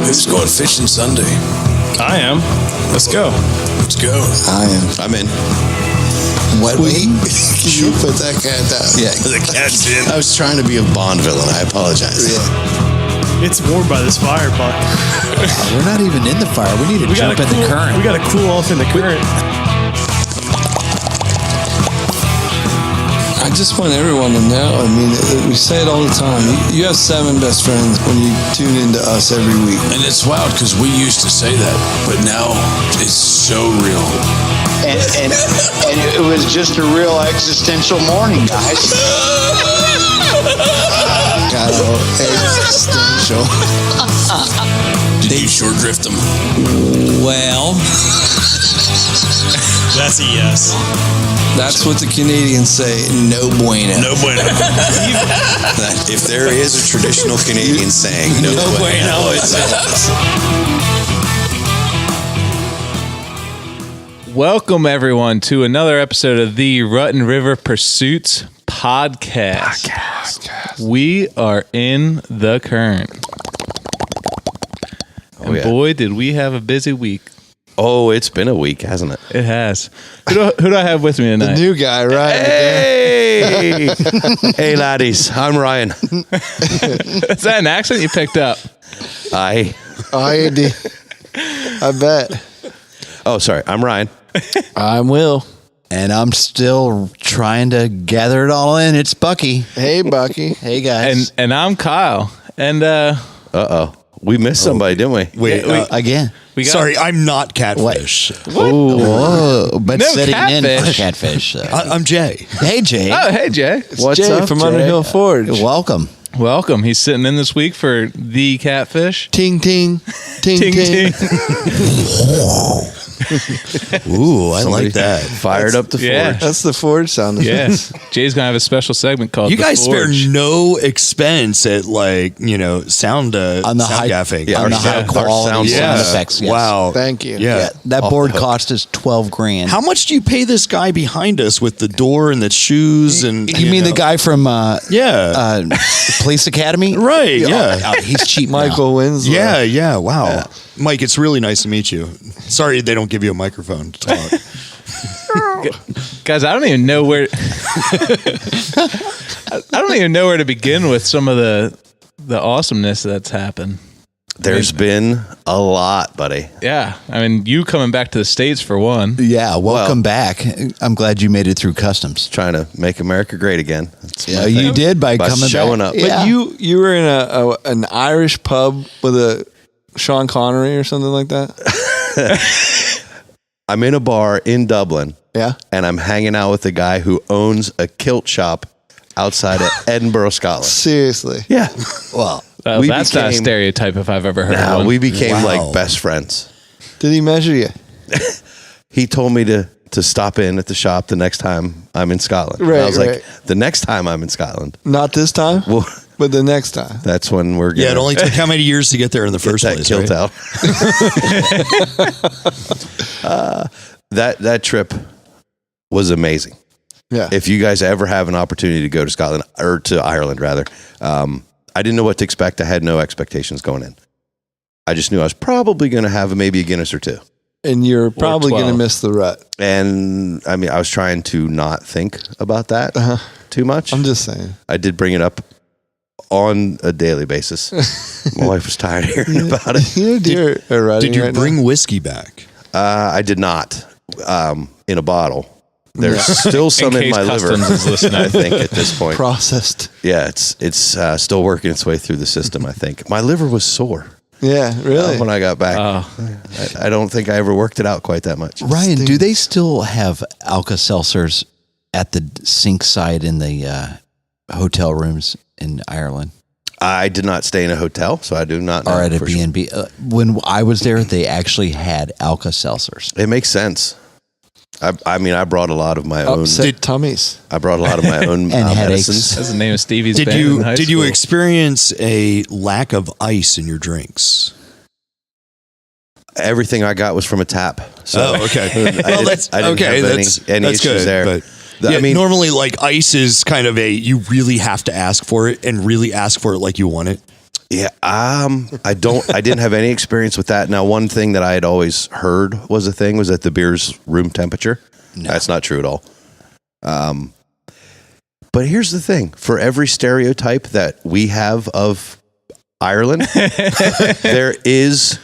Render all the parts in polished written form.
Who's going fishing Sunday? I am. Let's go. Let's go. I am. I'm in. What? Wait. Can you put that cat down? Yeah, the cat's in. I was trying to be a Bond villain. I apologize. Yeah. It's warm by this fire, Buck. We're not even in the fire. We need to jump in the current. We got to cool off in the current. I just want everyone to know, I mean, we say it all the time. You have 7 best friends when you tune into us every week. And it's wild because we used to say that, but now it's so real. And it was just a real existential morning, guys. God, existential. Did you short drift them? Well, That's a yes. That's what the Canadians say, no bueno. No bueno. If there is a traditional Canadian saying, no bueno, it's Welcome, everyone, to another episode of the Rutten River Pursuits podcast. We are in the current. And boy, did we have a busy week. Oh, it's been a week, hasn't it? It has. Who do I have with me tonight? The new guy, right? Hey! Hey, laddies. I'm Ryan. Is that an accent you picked up? I bet. Oh, sorry. I'm Ryan. I'm Will. And I'm still trying to gather it all in. It's Bucky. Hey, Bucky. Hey, guys. And I'm Kyle. And Uh-oh. We missed somebody, didn't we? Wait, again. Sorry, I'm not Catfish. Whoa, but No sitting catfish. in for Catfish. I'm Jay. Hey, Jay. oh, hey, Jay. What's Jay up, from Jay? Underhill Forge. Welcome. Welcome. He's sitting in this week for the Catfish. Ting, ting. Ting, ting. Ting. Ooh, I like that. Fired up the yeah. forge. That's the Forge sound. Yes. Jay's going to have a special segment called You The guys Forge. spare no expense at sound On the high, gaffing. Yeah, on the high quality sound Yeah. effects. Yes. Wow. Thank you. Yeah. That board cost us $12,000. How much do you pay this guy behind us with the door and the shoes and You mean the guy from Police Academy? Right, yeah. Oh, he's cheap now. Michael Winslow. Yeah, wow. Mike, it's really nice to meet you. Sorry they don't give you a microphone to talk. Guys, I don't even know where I don't even know where to begin with some of the awesomeness that's happened. There's been a lot, buddy. Yeah. I mean, you coming back to the States for one. Yeah, welcome back. I'm glad you made it through customs. Trying to make America great again. That's Yeah, my you thing. did by By coming showing back. up. But Yeah. you were in an Irish pub with a Sean Connery or something like that? I'm in a bar in Dublin. Yeah. And I'm hanging out with a guy who owns a kilt shop outside of Edinburgh, Scotland. Seriously. Yeah. Well, We That's not a became- stereotype if I've ever heard Now one. we became Wow. like best friends. Did he measure you? He told me to stop in at the shop the next time I'm in Scotland. And Right, I was right. like, the next time I'm in Scotland. Not this time, Well, but the next time. that's when we're Yeah, it gonna only took how many years to get there in the get first that place, kilt right? out. That trip was amazing. Yeah. If you guys ever have an opportunity to go to Scotland or to Ireland rather, I didn't know what to expect. I had no expectations going in. I just knew I was probably going to have maybe a Guinness or two. And you're probably going to 12. miss the rut. And I mean, I was trying to not think about that too much. I'm just saying. I did bring it up on a daily basis. My wife was tired of hearing about it. Did you bring whiskey back? I did not in a bottle. There's still some in case my liver, Customs is listening. I think, at this point. processed? Yeah, it's still working its way through the system, I think. My liver was sore Yeah, really? when I got back. Oh. I don't think I ever worked it out quite that much. Ryan, do they still have Alka-Seltzers at the sink side in the hotel rooms in Ireland? I did not stay in a hotel, so I do not know. Or at a for sure. B&B? When I was there, they actually had Alka-Seltzers. It makes sense. I mean, I brought a lot of my own. Upset tummies. I brought a lot of my own And headaches. medicines. That's the name of Stevie's Did band in high you school. experience a lack of ice in your drinks? Everything I got was from a tap. So okay. I didn't have any issues good, there. But I mean, normally, like ice is kind of you really have to ask for it and really ask for it like you want it. Yeah, I didn't have any experience with that. Now, one thing that I had always heard was that the beer's room temperature. No. That's not true at all. But here's the thing: for every stereotype that we have of Ireland, there is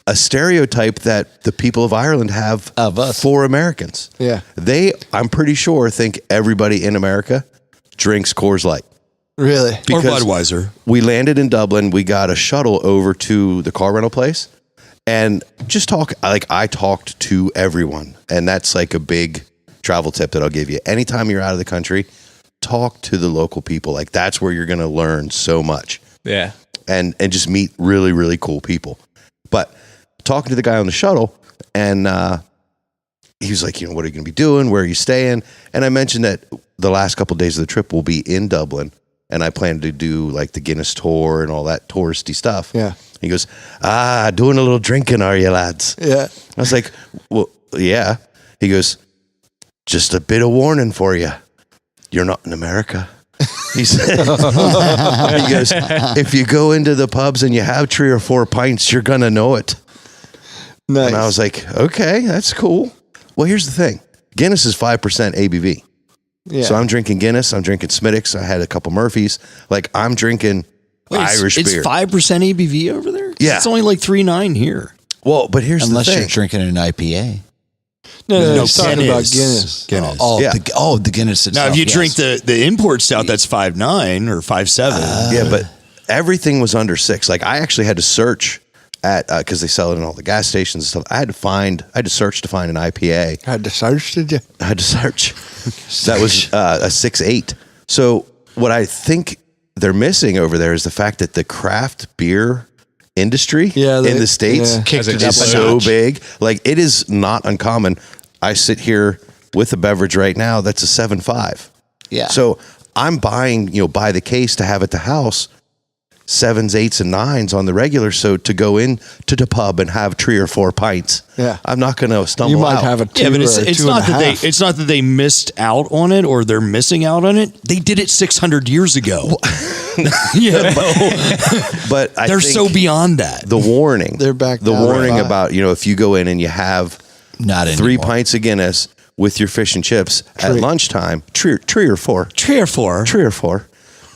a stereotype that the people of Ireland have of us for Americans. Yeah, I'm pretty sure, think everybody in America drinks Coors Light. Really? Because or Budweiser. We landed in Dublin. We got a shuttle over to the car rental place, and I talked to everyone, and that's like a big travel tip that I'll give you. Anytime you're out of the country, talk to the local people. Like, that's where you're going to learn so much. Yeah. And just meet really, really cool people. But talking to the guy on the shuttle, and he was like, what are you going to be doing? Where are you staying? And I mentioned that the last couple of days of the trip will be in Dublin, and I plan to do like the Guinness tour and all that touristy stuff. Yeah. He goes, doing a little drinking, are you lads? Yeah. I was like, well, yeah. He goes, just a bit of warning for you. You're not in America. He said, he goes, if you go into the pubs and you have 3 or 4 pints, you're going to know it. Nice. And I was like, okay, that's cool. Well, here's the thing. Guinness is 5% ABV. Yeah. So I'm drinking Guinness. I'm drinking Smittix. I had a couple Murphys. Like, I'm drinking Irish beer. It's 5% ABV over there? Yeah. It's only like 3.9 here. Well, but here's Unless the thing. you're drinking an IPA. No, he's talking about Guinness. Guinness. The Guinness itself. Now, if you drink the import stout, that's 5.9 or 5.7. Yeah, but everything was under 6. Like, I actually had to search at, because they sell it in all the gas stations and stuff. I had to search to find an IPA. Had to search, did you? I had to search. That was a 6.8. So what I think they're missing over there is the fact that the craft beer industry in the States is so big. Like, it is not uncommon. I sit here with a beverage right now that's a 7.5. Yeah. So I'm buying, by the case to have at the house 7s, 8s, and 9s on the regular. So to go in to the pub and have 3 or 4 pints, I'm not going to stumble out. You might have a 2 Yeah, but or it's two not and a that half. it's not that they missed out on it or they're missing out on it. They did it 600 years ago. But I they're think so beyond that. the warning. They're back The down warning right. about, if you go in and you have Not 3 anymore. pints of Guinness with your fish and chips at lunchtime, 3 or 4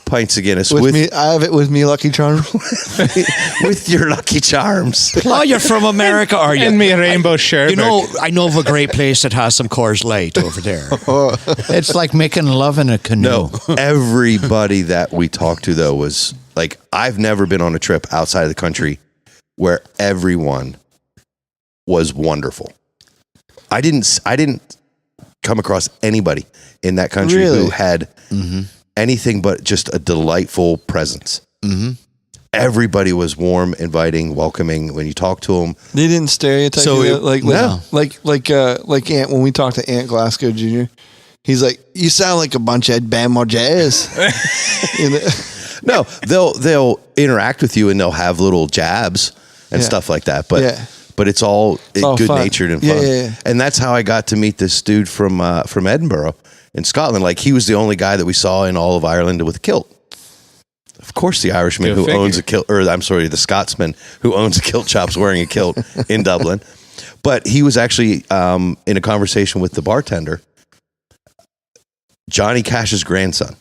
pints of Guinness With me, I have it with me, Lucky Charms. with your Lucky Charms. Oh, you're from America, are you? And me a rainbow shirt. I know of a great place that has some Coors Light over there. It's like making love in a canoe. No, everybody that we talked to, though, was like, I've never been on a trip outside of the country where everyone was wonderful. I didn't come across anybody in that country who had anything but just a delightful presence. Mm-hmm. Everybody was warm, inviting, welcoming when you talk to them. They didn't stereotype you like Ant, when we talked to Ant Glasgow Jr., he's like, you sound like a bunch of Bama Jazz. No, they'll interact with you and they'll have little jabs and stuff like that. But it's all good-natured and fun. Yeah. And that's how I got to meet this dude from Edinburgh in Scotland. Like, he was the only guy that we saw in all of Ireland with a kilt. Of course, the Irishman who owns a kilt, the Scotsman who owns a kilt shop's wearing a kilt in Dublin. But he was actually in a conversation with the bartender. Johnny Cash's grandson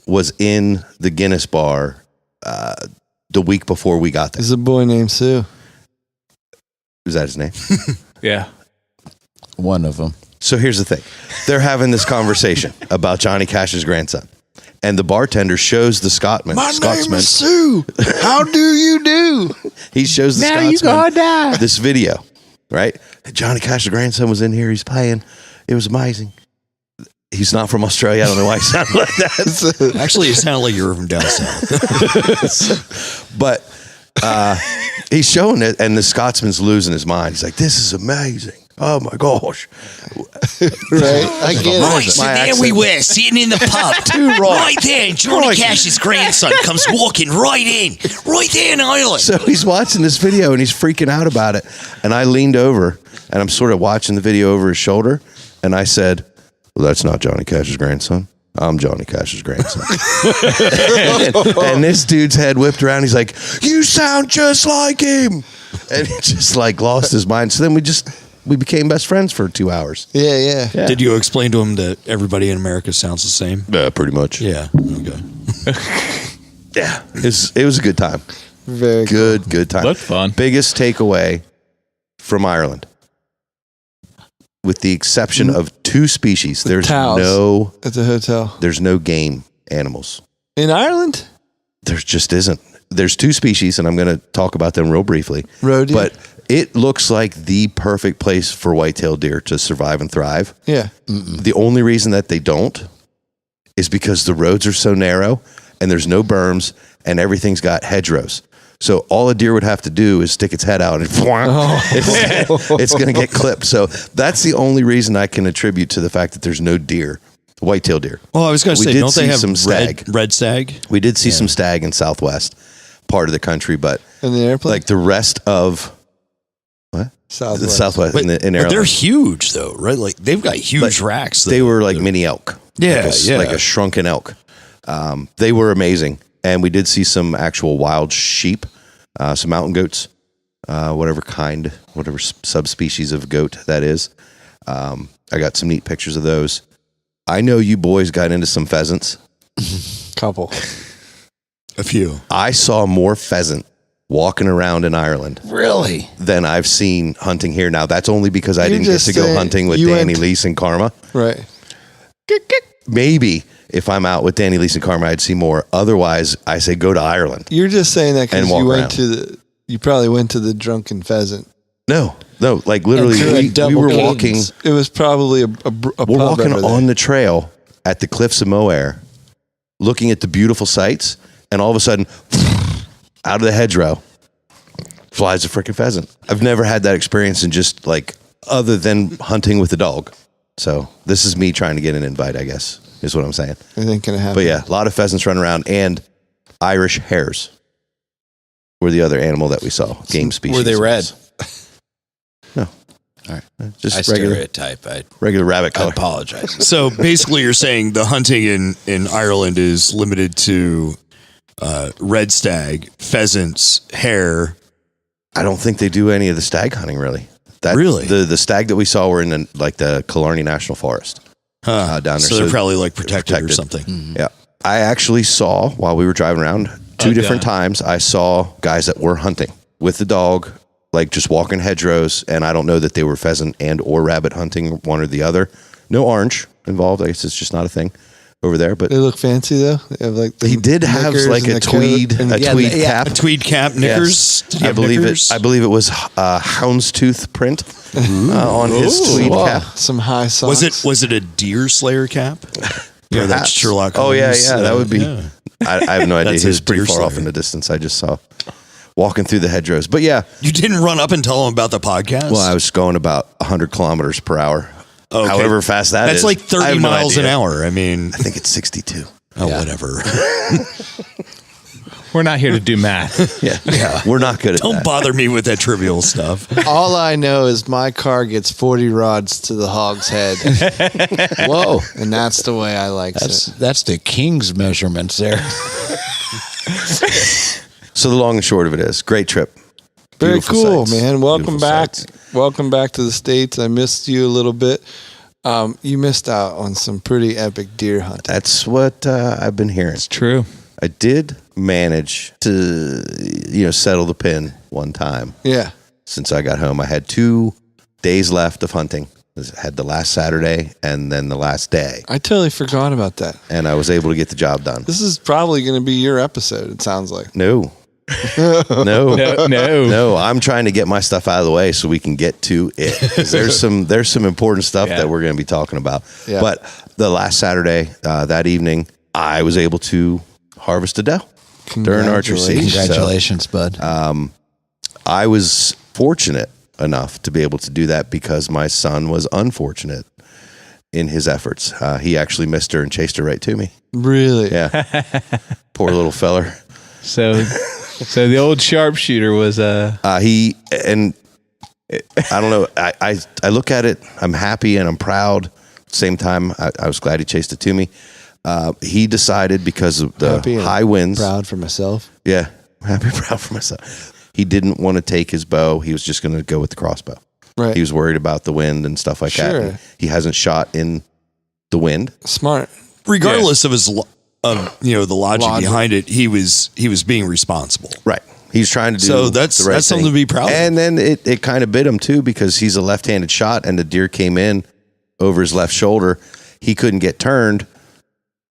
was in the Guinness bar the week before we got there. There's a boy named Sue. Is that his name? Yeah. One of them. So here's the thing. They're having this conversation about Johnny Cash's grandson. And the bartender shows the Scotsman. My name is Sue. How do you do? He shows the Scotsman this video, right? Johnny Cash's grandson was in here. He's playing. It was amazing. He's not from Australia. I don't know why he sounded like that. Actually, it sounded like you were from down south. But he's showing it, and the Scotsman's losing his mind. He's like, this is amazing. Oh, my gosh. Right? I get Right, it. so there we were, sitting in the pub. Right there, and Johnny Cash's grandson comes walking right there in Ireland. So he's watching this video, and he's freaking out about it. And I leaned over, and I'm sort of watching the video over his shoulder, and I said, well, that's not Johnny Cash's grandson. I'm Johnny Cash's grandson. and this dude's head whipped around. He's like, you sound just like him. And he just like lost his mind. So then we became best friends for 2 hours. Yeah. Did you explain to him that everybody in America sounds the same? Pretty much. Yeah. Okay. Yeah. It was a good time. Very good time. Looked fun. Biggest takeaway from Ireland, with the exception of 2 species, there's towels at the hotel. There's no game animals In Ireland? There just isn't. There's 2 species, and I'm going to talk about them real briefly. Roe deer. But it looks like the perfect place for white-tailed deer to survive and thrive. Yeah. The only reason that they don't is because the roads are so narrow, and there's no berms, and everything's got hedgerows. So all a deer would have to do is stick its head out and it's going to get clipped. So that's the only reason I can attribute to the fact that there's no deer, white-tailed deer. Well, I was going to say, don't they have some stag? Red stag? We did see some stag in southwest part of the country, but in the airplane, like the rest of what? Southwest. The southwest in But Airline. they're huge, though, right? Like they've got huge racks. They were like mini elk. Yeah, like a shrunken elk. They were amazing. And we did see some actual wild sheep, some mountain goats, whatever subspecies of goat that is. I got some neat pictures of those. I know you boys got into some pheasants. Couple. A few. I saw more pheasant walking around in Ireland. Really? Than I've seen hunting here. Now, that's only because I didn't get just to go saying hunting with you Danny, went- Lise, and Karma. Right. Maybe if I'm out with Danny, Lise, and Karma, I'd see more. Otherwise, I say go to Ireland. You're just saying that And because walk you around. went to you probably went to the drunken pheasant. No, like literally, And through a we double were cadence. walking. It was probably a We're pub walking over there. on the trail at the cliffs of Moher, looking at the beautiful sights, and all of a sudden, out of the hedgerow, flies a freaking pheasant. I've never had that experience in just like other than hunting with a dog. So this is me trying to get an invite, I guess, is what I'm saying. I think gonna happen. But yeah, a lot of pheasants running around, and Irish hares were the other animal that we saw. Game species. Were they red? No. All right. Just I regular stereotype. I rabbit color. apologize. So basically, you're saying the hunting in Ireland is limited to red stag, pheasants, hare. I don't think they do any of the stag hunting really. Really? The stag that we saw were in the Killarney National Forest down there. So they're probably like protected or something. Yeah. I actually saw while we were driving around 2 different times. I saw guys that were hunting with the dog, like just walking hedgerows. And I don't know that they were pheasant and or rabbit hunting, one or the other. No orange involved. I guess it's just not a thing over there. But They look fancy though. They have like the he did have knickers like and a the tweed, coat and- cap. A tweed cap, knickers. Yes. Did he I have believe knickers? it. I believe it was houndstooth print on his tweed Wow, cap. some high socks. Was it a deer slayer cap? Yeah, that's Perhaps. Sherlock Oh Holmes. yeah, that would be. yeah. I have no idea. That's He was a pretty deer far off slayer. in the distance. I just saw walking through the hedgerows. But yeah, You didn't run up and tell him about the podcast? well, I was going about 100 kilometers per hour. Okay. However fast that That's is. like I 30 have no miles an idea. hour. I mean, I think it's 62. whatever. We're not here to do math. Yeah. We're not good at Don't that. bother me with that trivial stuff. All I know is my car gets 40 rods to the hog's head, Whoa. and that's the way I like That's it. that's the king's measurements there. So the long and short of it is, great trip. Very Beautiful cool, sights. man. Welcome Beautiful back. sights. Welcome back to the States. I missed you a little bit. You missed out on some pretty epic deer hunting. That's what I've been hearing. True. I did manage to, settle the pin one time. Yeah. Since I got home, I had 2 days left of hunting. I had the last Saturday and then the last day, I totally forgot about that. and I was able to get the job done. This is probably going to be your episode, it sounds like. No. No, I'm trying to get my stuff out of the way so we can get to it. 'Cause there's some important stuff that we're going to be talking about. Yeah. But the last Saturday, that evening, I was able to harvest a doe during archery season. So, Congratulations, bud. I was fortunate enough to be able to do that because my son was unfortunate in his efforts. He actually missed her and chased her right to me. Really? Yeah. Poor little feller. So the old sharpshooter was I don't know. I look at it. I'm happy and I'm proud. At the same time, I was glad he chased it to me. He decided because of the Happy and high winds. Proud for myself. Yeah, happy and proud for myself. He didn't want to take his bow. He was just going to go with the crossbow. Right. He was worried about the wind and stuff like that. And he hasn't shot in the wind. Smart. Regardless of his, the logic behind it, he was being responsible. Right. He's trying to do so that's the right that's something thing. to be proud of. And then it kind of bit him too because he's a left-handed shot and the deer came in over his left shoulder. He couldn't get turned.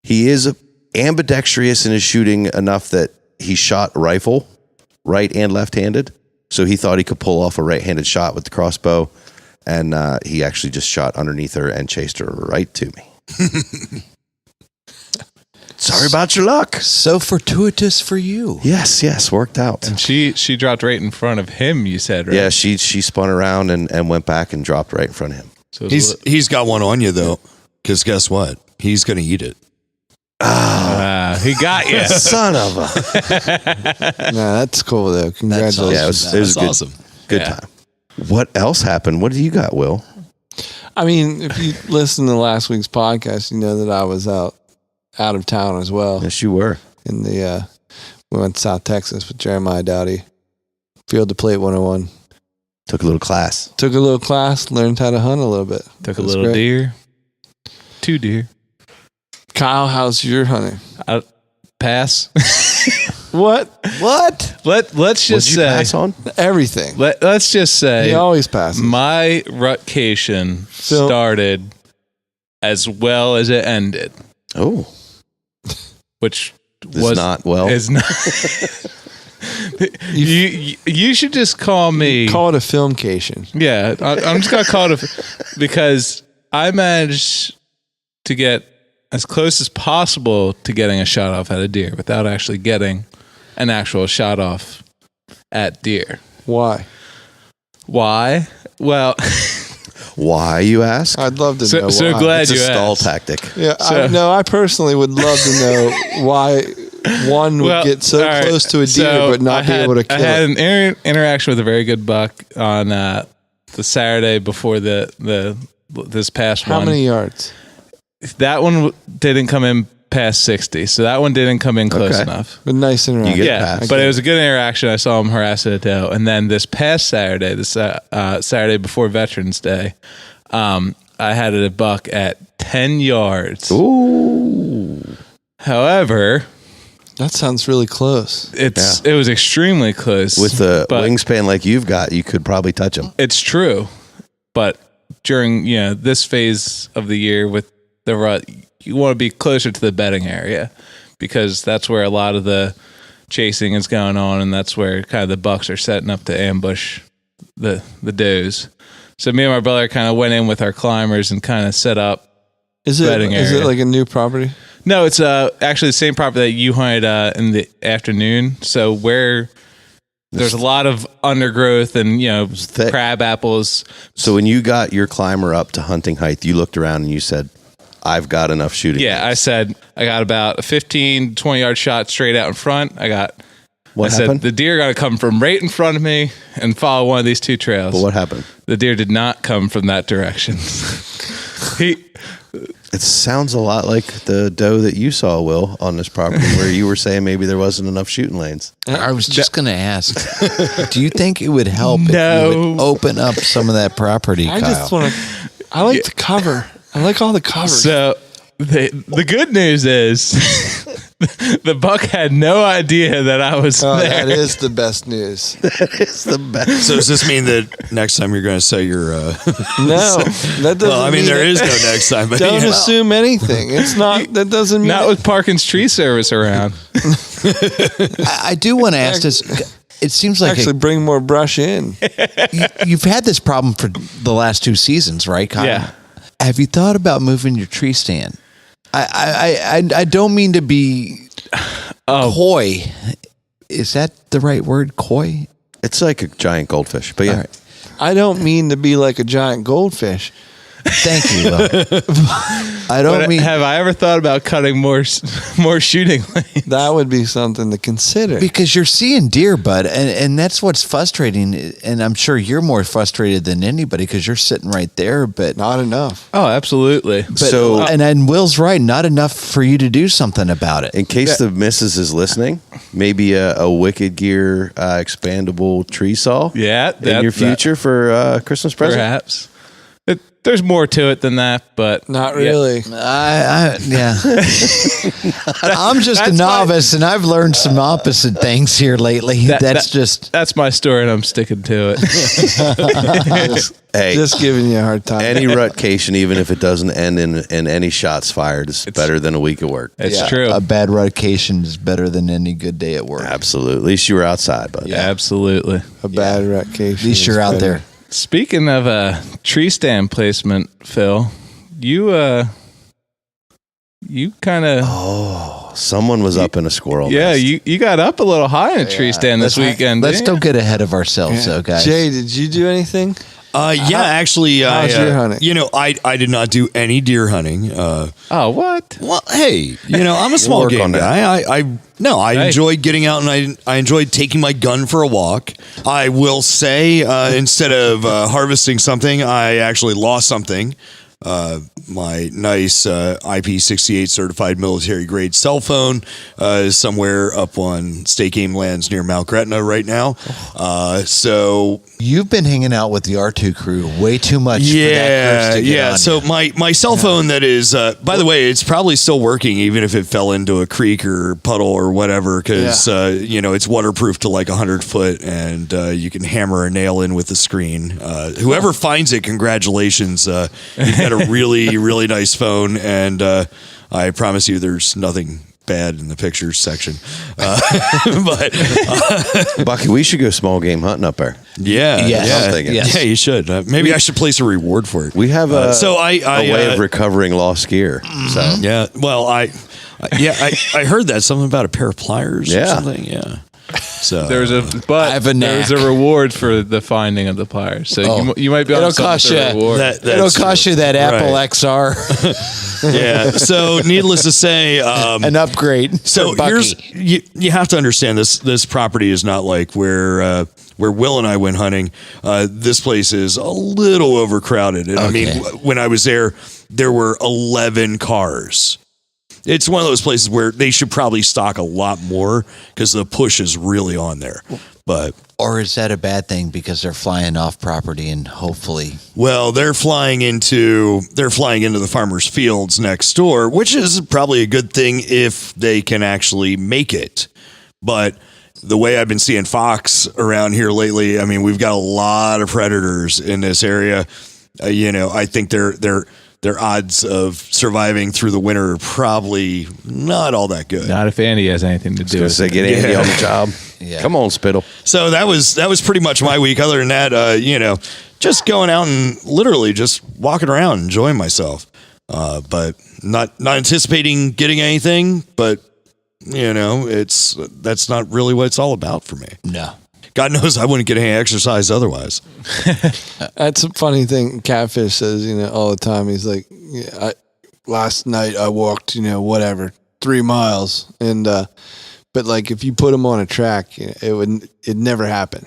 He is ambidextrous in his shooting enough that he shot rifle, right and left-handed. So he thought he could pull off a right-handed shot with the crossbow, and he actually just shot underneath her and chased her right to me. Sorry about your luck. So fortuitous for you. Yes, worked out. And she dropped right in front of him, you said, right? Yeah, she spun around and went back and dropped right in front of him. So he's got one on you, though, because guess what? He's going to eat it. He got you. Son of a... No, that's cool, though. Congratulations. Yeah, it was awesome. Good time. What else happened? What do you got, Will? I mean, if you listen to last week's podcast, you know that I was out of town as well. Yes, you were. In the we went to South Texas with Jeremiah Dowdy, Field to Plate 101. Took a little class. Took a little class, learned how to hunt a little bit. Took a little deer. 2 deer. Kyle, how's your hunting? Pass. What? Let's just say pass on everything. Let's just say he always passes. My rutcation started as well as it ended. Oh, which was not well. Is not. you should just call me. Call it a filmcation. Yeah, I'm just gonna call it because I managed to get as close as possible to getting a shot off at a deer without actually getting an actual shot off at deer. Why? Well, why, you ask? I'd love to know. So why. glad it's you a stall asked. tactic. Yeah, I personally would love to know why one would get so close to a deer but not be able to kill it. I had an interaction with a very good buck on the Saturday before this past one. How many yards? That one didn't come in past 60, so that one didn't come in close enough. But nice interaction. But it was a good interaction. I saw him harassing a doe. And then this past Saturday, Saturday before Veterans Day, I had a buck at 10 yards. Ooh. However, that sounds really close. It was extremely close. With the wingspan like you've got, you could probably touch him. It's true. But during this phase of the year with the rut, you want to be closer to the bedding area because that's where a lot of the chasing is going on, and that's where kind of the bucks are setting up to ambush the does. So me and my brother kind of went in with our climbers and kind of set up bedding area. Is it like a new property? No, it's actually the same property that you hunted in the afternoon. So where there's a lot of undergrowth and crab apples. So when you got your climber up to hunting height, you looked around and you said, I've got enough shooting. Yeah, I said I got about a 15, 20-yard shot straight out in front. What happened? Said the deer got to come from right in front of me and follow one of these 2 trails. But what happened? The deer did not come from that direction. It sounds a lot like the doe that you saw, Will, on this property where you were saying maybe there wasn't enough shooting lanes. I was just going to ask, do you think it would help if you would open up some of that property, Kyle? I like the cover. I like all the covers. So the good news is the buck had no idea that I was there. That is the best news. That is the best. So does this mean that next time you're going to say your... No, that doesn't Well, I mean, there is no next time. But don't assume anything. It's not... That doesn't mean... Not with Parkins Tree Service around. I do want to ask this. It seems like actually bring more brush in. You've had this problem for the last 2 seasons, right, Kyle? Yeah. Have you thought about moving your tree stand? I don't mean to be coy. Is that the right word? Coy? It's like a giant goldfish, but yeah. All right. I don't mean to be like a giant goldfish. Thank you. I don't mean. Have I ever thought about cutting more shooting lanes? That would be something to consider. Because you're seeing deer, bud, and that's what's frustrating. And I'm sure you're more frustrated than anybody because you're sitting right there, but Not enough. Oh, absolutely. So- and Will's right, not enough for you to do something about it. In case the missus is listening, maybe a Wicked Gear expandable tree saw. Yeah, in your future for Christmas present. perhaps. There's more to it than that, but Not really. Yeah. I'm just a novice, and I've learned some opposite things here lately. That's my story, and I'm sticking to it. Hey, Just giving you a hard time. any rutcation, even if it doesn't end in any shots fired, is better than a week of work. It's true. A bad rotation is better than any good day at work. Absolutely. At least you were outside, bud. Absolutely. A bad rutcation. At least you're out there. Speaking of tree stand placement, Phil, you kind of Someone was up in a squirrel nest. you got up a little high in a tree stand this weekend. Let's didn't don't get ahead of ourselves, though, guys. Jay, did you do anything? Actually, how's deer hunting? I did not do any deer hunting. you? Oh, what? Well, hey, I'm a small work game on that. guy. I enjoyed getting out and I enjoyed taking my gun for a walk. I will say, instead of harvesting something, I actually lost something. My nice IP68 certified military grade cell phone is somewhere up on state game lands near Mount Gretna right now. So You've been hanging out with the R2 crew way too much. For that curse to get on So you. my cell phone that is, by the way, it's probably still working even if it fell into a creek or puddle or whatever because it's waterproof to like 100 foot and you can hammer a nail in with the screen. Whoever finds it, congratulations. You've got a really, really nice phone, and I promise you there's nothing bad in the pictures section. But Bucky, we should go small game hunting up there. I'm thinking. Yeah, you should. Maybe I should place a reward for it. We have a way of uh, recovering lost gear. So yeah, well, I heard that something about a pair of pliers or something. Yeah. So There's a reward for the finding of the pliers. So you might be on something cost for you. a reward. It'll cost you that Apple Right. XR, yeah. So needless to say, an upgrade. so for Bucky. here's you have to understand this property is not like where Will and I went hunting. This place is a little overcrowded, and I mean when I was there were 11 cars. It's one of those places where they should probably stock a lot more because the push is really on there. But Or is that a bad thing because they're flying off property and hopefully well, they're flying into the farmers' fields next door, which is probably a good thing if they can actually make it. But the way I've been seeing fox around here lately, I mean, we've got a lot of predators in this area. I think their odds of surviving through the winter are probably not all that good. Not if Andy has anything to do with say it. get Andy on the job. Yeah. Come on, Spittle. So that was pretty much my week. Other than that, just going out and literally just walking around, enjoying myself. But not anticipating getting anything. But that's not really what it's all about for me. no. God knows I wouldn't get any exercise otherwise. That's a funny thing. Catfish says, all the time. He's like, last night I walked, 3 miles, and but like if you put him on a track, it'd never happen.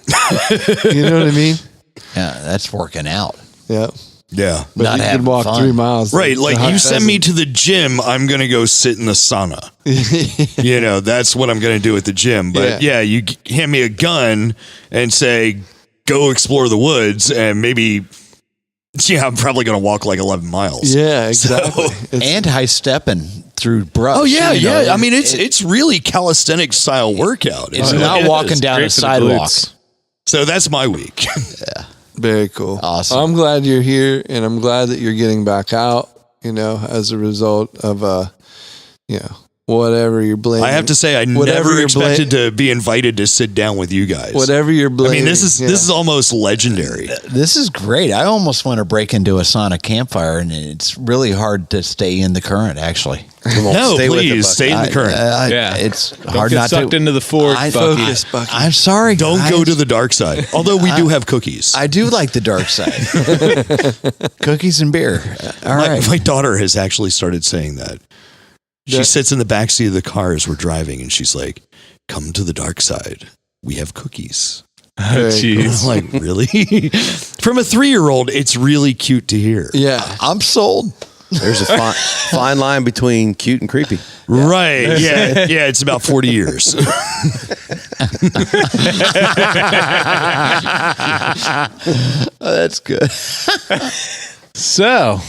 You know what I mean? Yeah, that's working out. Yeah. Yeah. But Not you having could walk fun. 3 miles. Right. Like to you hunt send me pheasant. to the gym, I'm going to go sit in the sauna. That's what I'm going to do at the gym. But yeah, you hand me a gun and say, go explore the woods and maybe, I'm probably going to walk like 11 miles. Yeah, exactly. And high stepping through brush. Oh yeah, yeah. I mean, it's really calisthenic style workout. It's what not it walking is. down a Straight to the sidewalk. glutes. So that's my week. Very cool. Awesome. I'm glad you're here, and I'm glad that you're getting back out, as a result of, whatever you're blaming. I have to say, I never expected to be invited to sit down with you guys. Whatever you're blaming. I mean, this is almost legendary. This is great. I almost want to break into a sauna campfire, and it's really hard to stay in the current, actually. No, please stay in the current. It's Don't hard get not sucked to. into the fork, Bucky. Focus, Bucky. I'm sorry. Don't guys. go to the dark side. Although we do have cookies. I do like the dark side. Cookies and beer. All right. My daughter has actually started saying that. She sits in the backseat of the car as we're driving, and she's like, "Come to the dark side. We have cookies." Jeez. I'm like, really? From a 3-year-old, it's really cute to hear. Yeah. I'm sold. There's a fine line between cute and creepy. Right. Yeah. Yeah. It's about 40 years. That's good. So,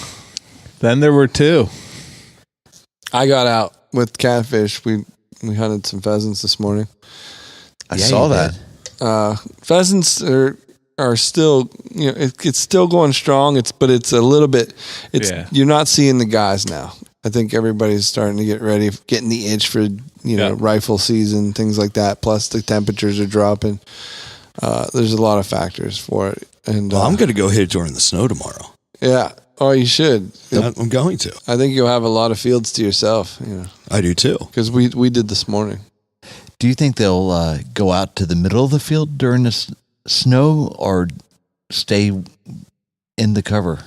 then there were 2. I got out with catfish. We hunted some pheasants this morning. I saw that. Pheasants are still, it's still going strong. But it's a little bit. You're not seeing the guys now. I think everybody's starting to get ready, getting the itch for rifle season, things like that. Plus the temperatures are dropping. There's a lot of factors for it. And I'm going to go hit it during the snow tomorrow. Yeah. Oh, you should. I'm going to. I think you'll have a lot of fields to yourself. I do too. Because we did this morning. Do you think they'll go out to the middle of the field during the snow or stay in the cover?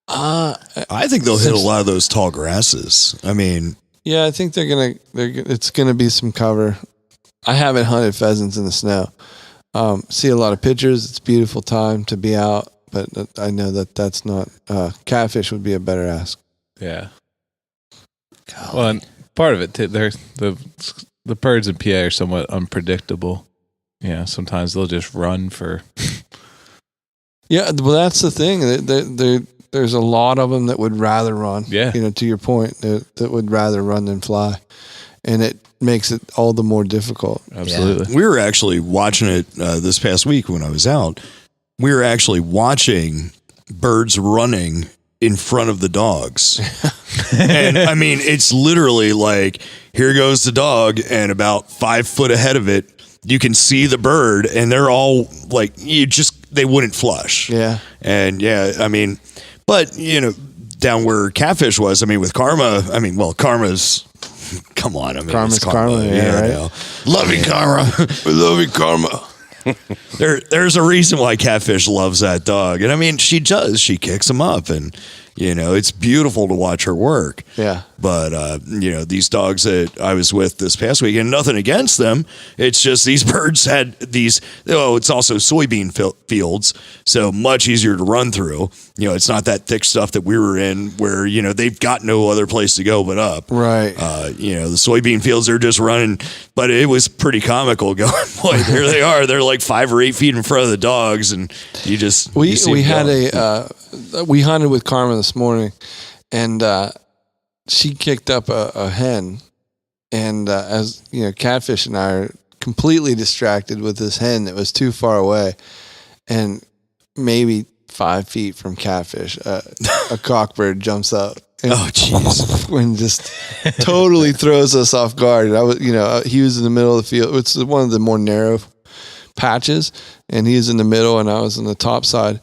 I think they'll hit a lot of those tall grasses. I mean, yeah, I think it's gonna be some cover. I haven't hunted pheasants in the snow. See a lot of pictures. It's a beautiful time to be out, but I know that's not catfish would be a better ask. Yeah. Well, and part of it too, the birds in PA are somewhat unpredictable. Yeah, sometimes they'll just run for. Yeah, well, that's the thing. There's a lot of them that would rather run. Yeah. To your point, that would rather run than fly, and it makes it all the more difficult. Absolutely. We were actually watching it this past week when I was out. We were actually watching birds running in front of the dogs. And I mean, it's literally like, here goes the dog, and about 5 foot ahead of it, you can see the bird, and they're all like, they wouldn't flush. Yeah. And I mean, but down where catfish was, I mean, with Karma, Karma's, come on. I mean, Karma's Karma. Yeah, right. Love you, Karma. We love you, Karma. There's a reason why catfish loves that dog. And I mean, she does. She kicks him up, and it's beautiful to watch her work. Yeah. But, these dogs that I was with this past week, and nothing against them. It's just these birds had these, it's also soybean fields, so much easier to run through. It's not that thick stuff that we were in where, they've got no other place to go but up. Right. The soybean fields are just running, but it was pretty comical going, boy, there they are. They're like 5 or 8 feet in front of the dogs, and we hunted with Karma this morning, and she kicked up a hen, and as catfish and I are completely distracted with this hen that was too far away, and maybe 5 feet from catfish, a cockbird jumps up. And, oh, jeez! And just totally throws us off guard. And I was, he was in the middle of the field. It's one of the more narrow patches, and he was in the middle, and I was on the top side,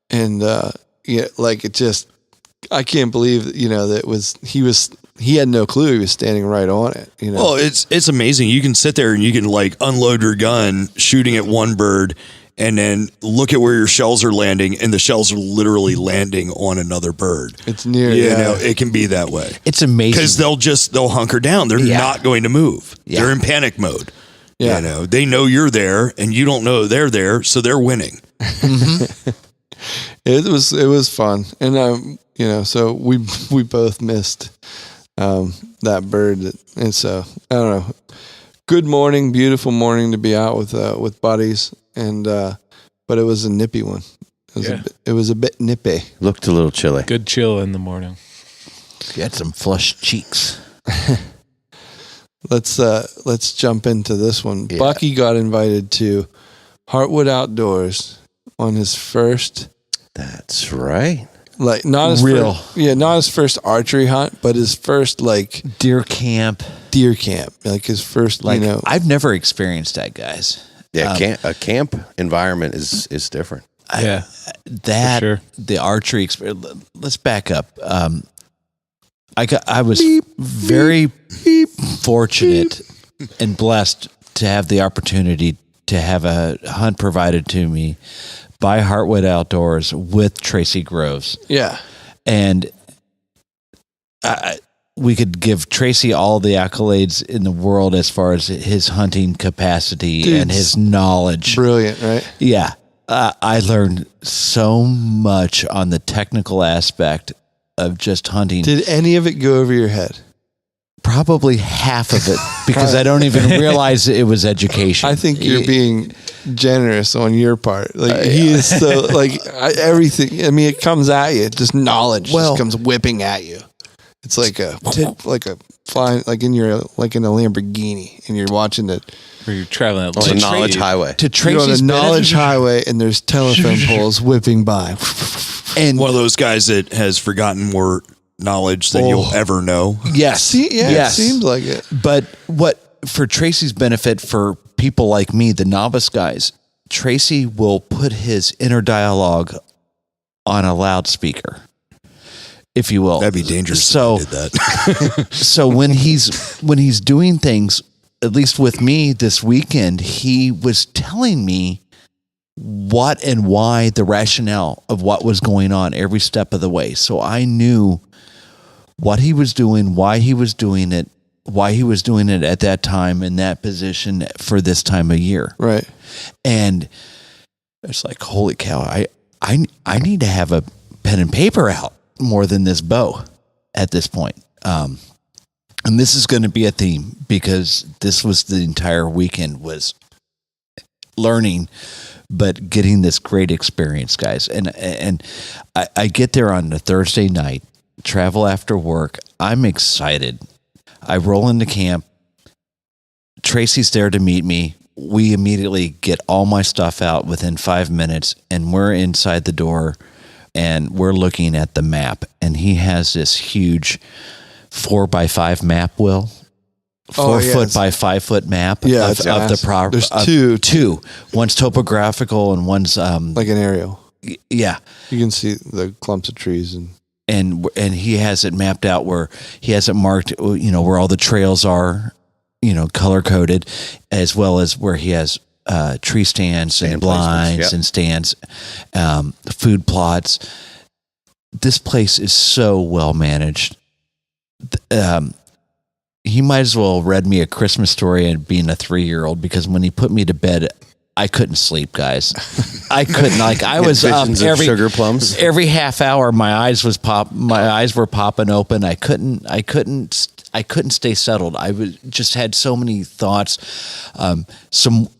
and it just. I can't believe that he had no clue he was standing right on it. Well, it's amazing. You can sit there and you can like unload your gun shooting at one bird, and then look at where your shells are landing, and the shells are literally landing on another bird. It's near. It can be that way. It's amazing because they'll hunker down. They're not going to move. Yeah. They're in panic mode. Yeah. They know you're there, and you don't know they're there, so they're winning. Mm-hmm. It was fun, and so we both missed that bird, and so I don't know. Good morning, beautiful morning to be out with buddies, and but it was a nippy one. It was a bit nippy. Looked a little chilly. Good chill in the morning. You had some flushed cheeks. Let's jump into this one. Yeah. Bucky got invited to Heartwood Outdoors on his first. That's right. Like not his Real. not his first archery hunt, but his first like Deer camp. Like his first, Like I've never experienced that, guys. Yeah, a camp environment is different. Yeah. That For sure. the archery experience. Let's back up. I was very fortunate and blessed to have the opportunity to have a hunt provided to me by Heartwood Outdoors with Tracy Groves. Yeah. And we could give Tracy all the accolades in the world as far as his hunting capacity and his knowledge. Brilliant, right? Yeah. I learned so much on the technical aspect of just hunting. Did any of it go over your head? Probably half of it, because I don't even realize it was education. I think you're being generous on your part. Like he is so like everything. I mean, it comes at you. Just knowledge just comes whipping at you. It's like a flying like in a Lamborghini, and you're watching it. Where you're traveling On the knowledge highway. To You're on Tracy's a knowledge benefit- highway, and there's telephone poles whipping by. and One of those guys that has forgotten more knowledge than you'll ever know. yes, It seems like it. But what for Tracy's benefit, for people like me, the novice guys, Tracy will put his inner dialogue on a loudspeaker, if you will. That'd be dangerous. So, if I did that. so when he's doing things, at least with me this weekend, he was telling me what and why, the rationale of what was going on every step of the way. So I knew what he was doing, why he was doing it at that time in that position for this time of year. Right. And it's like, holy cow, I need to have a pen and paper out more than this bow at this point. And this is going to be a theme, because this was the entire weekend was learning, but getting this great experience, guys. And I get there on the Thursday night, travel after work. I'm excited. I roll into camp. Tracy's there to meet me. We immediately get all my stuff out within 5 minutes, and we're inside the door, and we're looking at the map. And he has this huge 4x5 map, Will. 4 foot by 5 foot map of the property. There's two. One's topographical and one's like an aerial. Yeah. You can see the clumps of trees and he has it mapped out where he has it marked, where all the trails are, color coded, as well as where he has tree stands and blinds and stands, food plots. This place is so well managed. He might as well read me A Christmas Story and being a 3-year-old, because when he put me to bed, I couldn't sleep, guys. I couldn't. Like, I was up sugar plums. Every half hour. My eyes were popping open. I couldn't stay settled. Just had so many thoughts, a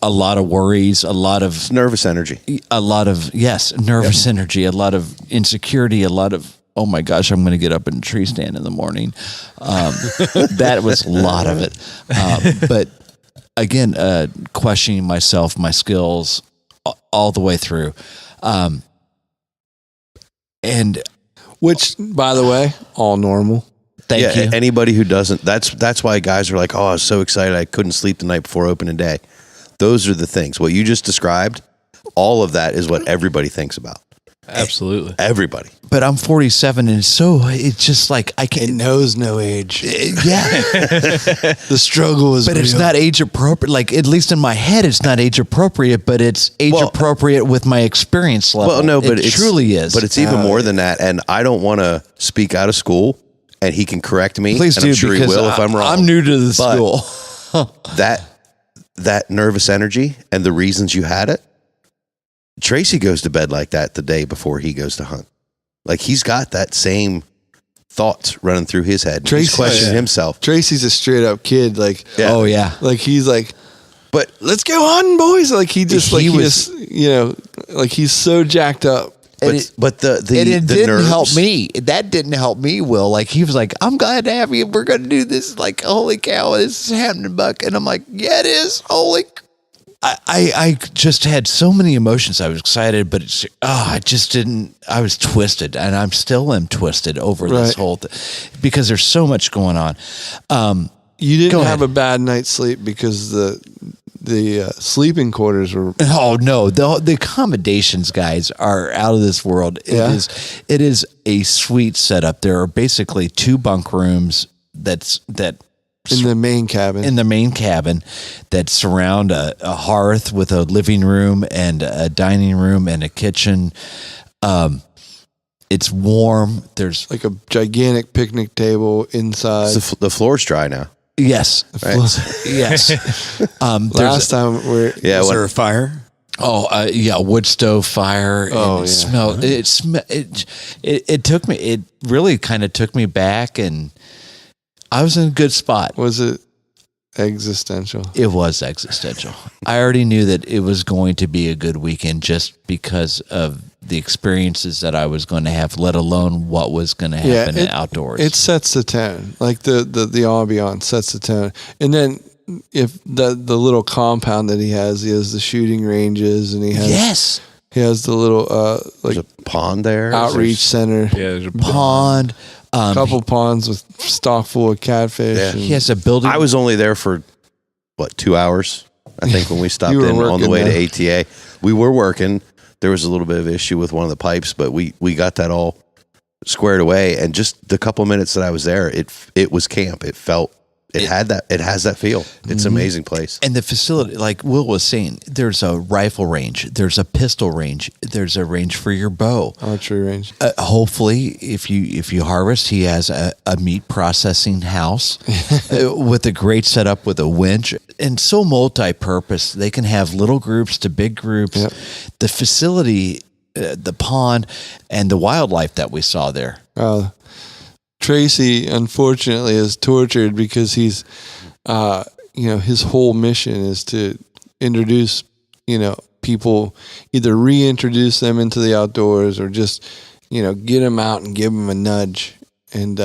lot of worries, a lot of nervous energy, energy, a lot of insecurity, a lot of, oh my gosh, I'm going to get up in a tree stand in the morning. That was a lot of it. But again, questioning myself, my skills all the way through. And which, by the way, all normal. Thank you. Anybody who doesn't, that's why guys are like, oh, I was so excited I couldn't sleep the night before opening day. Those are the things. What you just described, all of that is what everybody thinks about. Absolutely. Everybody. But I'm 47, and it's just like I can't. It knows no age. Yeah. The struggle is But real. it's not age appropriate. Like, at least in my head, it's not age appropriate, but it's age appropriate with my experience level. Well, no, but it truly is. But it's even more than that. And I don't want to speak out of school, and he can correct me. Please and do, I'm sure because he will if I'm wrong. I'm new to the But school. that nervous energy and the reasons you had it, Tracy goes to bed like that the day before he goes to hunt. Like, he's got that same thoughts running through his head. He's questioning himself. Tracy's a straight up kid. Like, oh yeah. Like, he's like, but let's go hunting, boys. Like, he's so jacked up. But the didn't nerves, help me. That didn't help me, Will. Like, he was like, I'm glad to have you. We're going to do this. Like, holy cow, this is happening, Buck. And I'm like, yeah, it is. Holy. I just had so many emotions. I was excited, but I just didn't. I was twisted, and I'm still am twisted over this whole thing because there's so much going on. You didn't have a bad night's sleep because the sleeping quarters were. Oh no, the accommodations, guys, are out of this world. It is a sweet setup. There are basically 2 bunk rooms that in the main cabin. That surround a hearth with a living room and a dining room and a kitchen. It's warm. There's like a gigantic picnic table inside. The floor's dry now. Yes. Right. Yes. Last time was there a fire? Oh, wood stove fire. Oh, and it took me, it really kind of took me back, and I was in a good spot. Was it existential? It was existential. I already knew that it was going to be a good weekend just because of the experiences that I was going to have, let alone what was going to happen outdoors. It sets the tone. Like the ambiance sets the tone. And then if the little compound that he has the shooting ranges, and he has the little there's a pond there, outreach center. Yeah, there's a pond. A couple ponds with stock full of catfish. Yeah. He has a building. I was only there for 2 hours, I think, when we stopped in on the way to ATA. We were working. There was a little bit of issue with one of the pipes, but we got that all squared away. And just the couple minutes that I was there, it was camp. It has that feel. It's an amazing place. And the facility, like Will was saying, there's a rifle range, there's a pistol range, there's a range for your bow, archery range. Hopefully, if you harvest, he has a meat processing house with a great setup with a winch, and so multi-purpose. They can have little groups to big groups. Yep. The facility, the pond, and the wildlife that we saw there. Tracy, unfortunately, is tortured because he's, his whole mission is to introduce, people, either reintroduce them into the outdoors or just, get them out and give them a nudge. And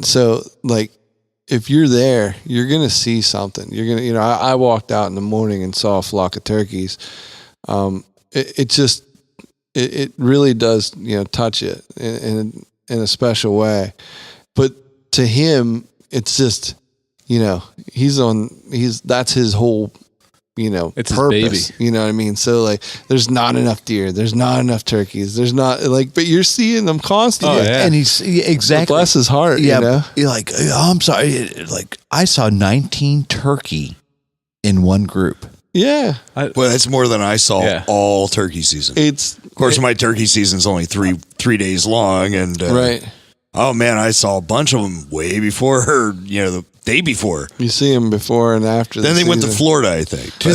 so, like, if you're there, you're going to see something. You're going to, I walked out in the morning and saw a flock of turkeys. It really does, touch it. In a special way, but to him, it's just, that's his whole, it's purpose. his baby. You know what I mean? So like, there's not enough deer, there's not enough turkeys, there's not but you're seeing them constantly. Oh, yeah. And he's exactly, bless his heart. Yeah, you're like, I'm sorry, like I saw 19 turkey in one group. Yeah. Well, that's more than I saw all turkey season. Of course, my turkey season's only three days long, and right. Oh man, I saw a bunch of them way before, the day before. You see them before and after. Then they went to Florida, I think.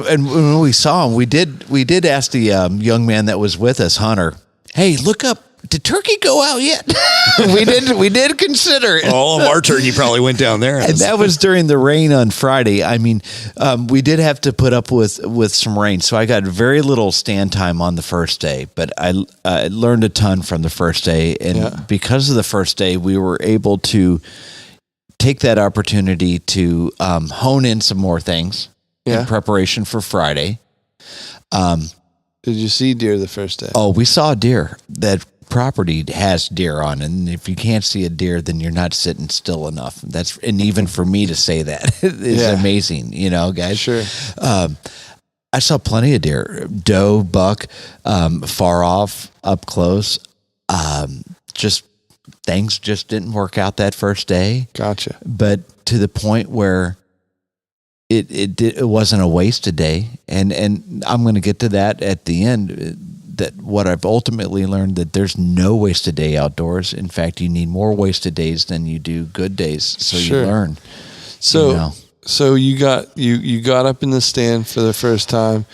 and when we saw them, we did ask the young man that was with us, Hunter. Hey, look up. Did turkey go out yet? we did consider it. All of our turkey probably went down there. And that was during the rain on Friday. I mean, we did have to put up with some rain. So I got very little stand time on the first day, but I learned a ton from the first day. And because of the first day, we were able to take that opportunity to hone in some more things in preparation for Friday. Did you see deer the first day? Oh, we saw a deer. That property has deer on, and if you can't see a deer, then you're not sitting still enough. And even for me to say that is amazing, guys. Sure. I saw plenty of deer, doe, buck, far off, up close. Just things just didn't work out that first day. Gotcha. But to the point where it wasn't a wasted day, and I'm going to get to that at the end. That what I've ultimately learned, that there's no wasted day outdoors. In fact, you need more wasted days than you do good days. So you learn. So so you got up in the stand for the first time.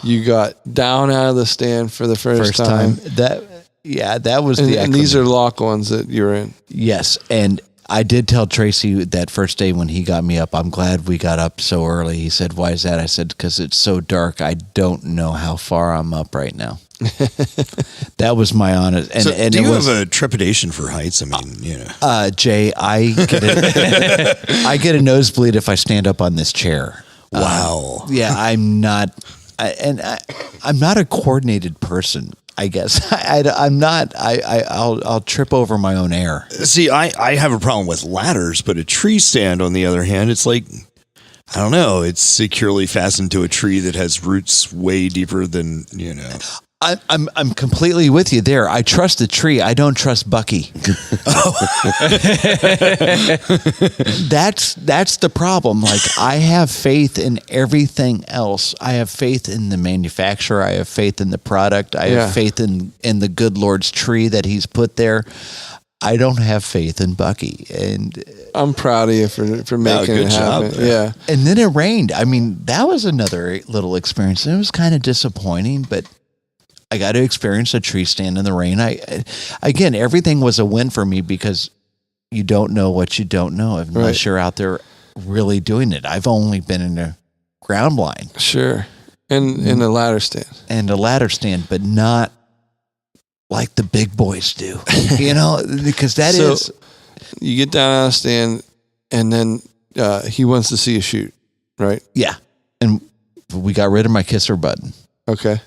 You got down out of the stand for the first time. That was and these are lock ones that you're in. Yes, and I did tell Tracy that first day when he got me up, I'm glad we got up so early. He said, "Why is that?" I said, "Because it's so dark. I don't know how far I'm up right now." That was my honest. And do you have a trepidation for heights? I mean, Jay, I get a nosebleed if I stand up on this chair. Wow. Yeah, I'm not, I'm not a coordinated person. I guess I'm not. I'll trip over my own air. See, I have a problem with ladders, but a tree stand, on the other hand, it's like, I don't know. It's securely fastened to a tree that has roots way deeper than, you know. I'm completely with you there. I trust the tree. I don't trust Bucky. That's the problem. Like, I have faith in everything else. I have faith in the manufacturer. I have faith in the product. I have faith in the good Lord's tree that he's put there. I don't have faith in Bucky, and I'm proud of you for making it happen. Yeah. And then it rained. I mean, that was another little experience. It was kind of disappointing, but I got to experience a tree stand in the rain. Again, everything was a win for me because you don't know what you don't know unless you're out there really doing it. I've only been in a ground blind. Sure. And in a ladder stand. And a ladder stand, but not like the big boys do, because that is. You get down on a stand, and then he wants to see you shoot, right? Yeah. And we got rid of my kisser button. Okay.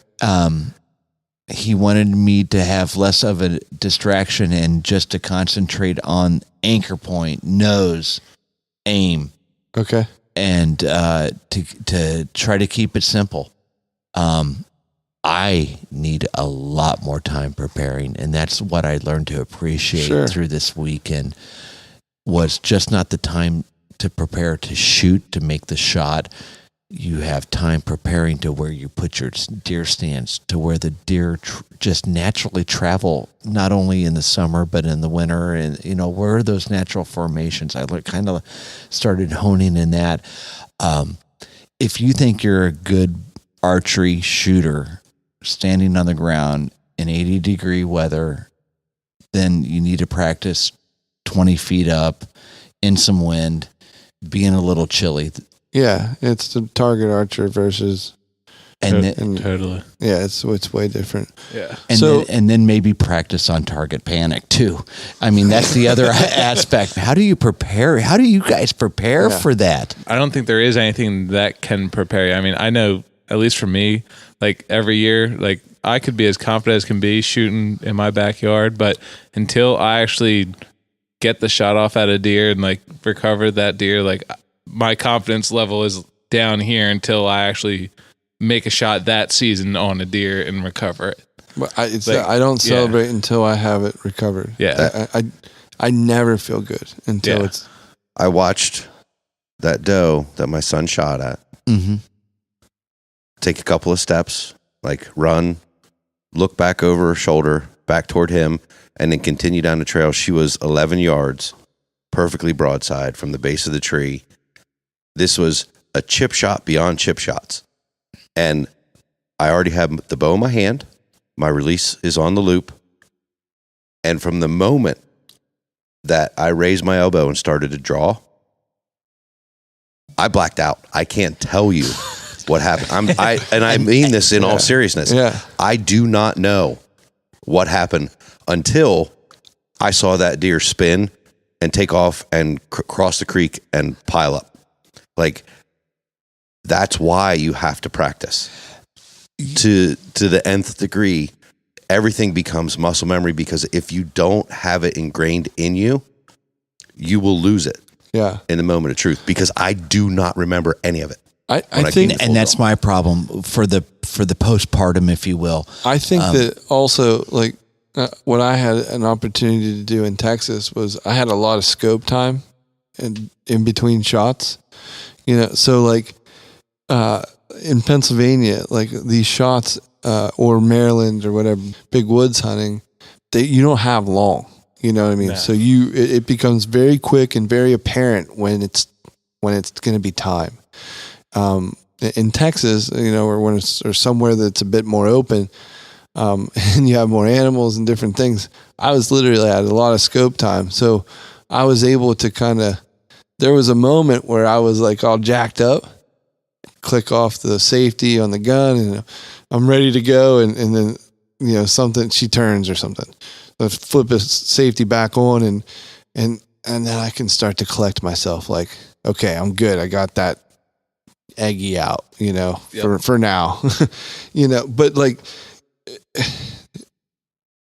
He wanted me to have less of a distraction and just to concentrate on anchor point, nose, aim. Okay. And to try to keep it simple. I need a lot more time preparing, and that's what I learned to appreciate through this weekend was just not the time to prepare to shoot, to make the shot. You have time preparing to where you put your deer stands, to where the deer just naturally travel, not only in the summer, but in the winter. And, where are those natural formations? I kind of started honing in that. If you think you're a good archery shooter standing on the ground in 80-degree weather, then you need to practice 20 feet up in some wind, being a little chilly. Yeah, it's the target archer versus, totally. Yeah, it's way different. Yeah, and then maybe practice on target panic too. I mean, that's the other aspect. How do you prepare? How do you guys prepare for that? I don't think there is anything that can prepare you. I mean, I know at least for me, like every year, like I could be as confident as can be shooting in my backyard, but until I actually get the shot off at a deer and like recover that deer, like my confidence level is down here until I actually make a shot that season on a deer and recover it. But I don't celebrate until I have it recovered. Yeah. I never feel good until it's. I watched that doe that my son shot at. Mm-hmm. Take a couple of steps, like run, look back over her shoulder, back toward him, and then continue down the trail. She was 11 yards, perfectly broadside from the base of the tree. This was a chip shot beyond chip shots. And I already have the bow in my hand. My release is on the loop. And from the moment that I raised my elbow and started to draw, I blacked out. I can't tell you what happened. I mean this in all seriousness. Yeah. I do not know what happened until I saw that deer spin and take off and cross the creek and pile up. Like, that's why you have to practice to the nth degree. Everything becomes muscle memory, because if you don't have it ingrained in you, you will lose it. Yeah. In the moment of truth, because I do not remember any of it. I think, and that's my problem for the postpartum, if you will. I think that also, like, what I had an opportunity to do in Texas was I had a lot of scope time in between shots, so like, in Pennsylvania, like these shots, or Maryland or whatever, big woods hunting, you don't have long, you know what I mean? No. So it becomes very quick and very apparent when it's going to be time. In Texas, or when or somewhere that's a bit more open, and you have more animals and different things, I was literally at a lot of scope time. So I was able to there was a moment where I was like all jacked up, click off the safety on the gun, and I'm ready to go. And then, something, she turns or something, I flip the safety back on, and then I can start to collect myself like, okay, I'm good. I got that eggy out, Yep. for now, but like,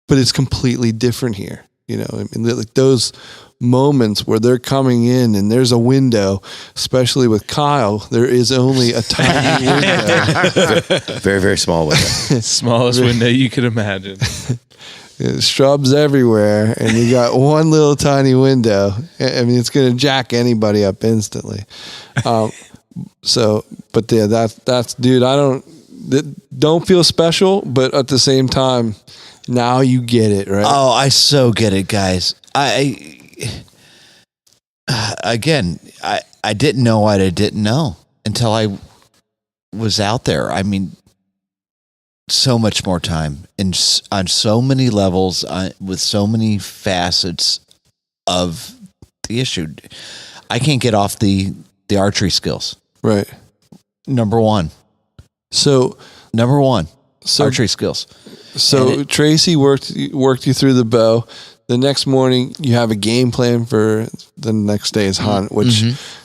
but it's completely different here. I mean, like those moments where they're coming in and there's a window, especially with Kyle, there is only a tiny window. Very, very small window. Smallest window you could imagine. Shrubs everywhere, and you got one little tiny window. I mean, it's going to jack anybody up instantly. But yeah, that's dude. I don't feel special, but at the same time, now you get it, right? Oh, I so get it, guys. I didn't know what I didn't know until I was out there. I mean, so much more time and on so many levels with so many facets of the issue. I can't get off the archery skills. Right. Number one. So archery skills. So Tracy worked you through the bow. The next morning, you have a game plan for the next day's hunt, which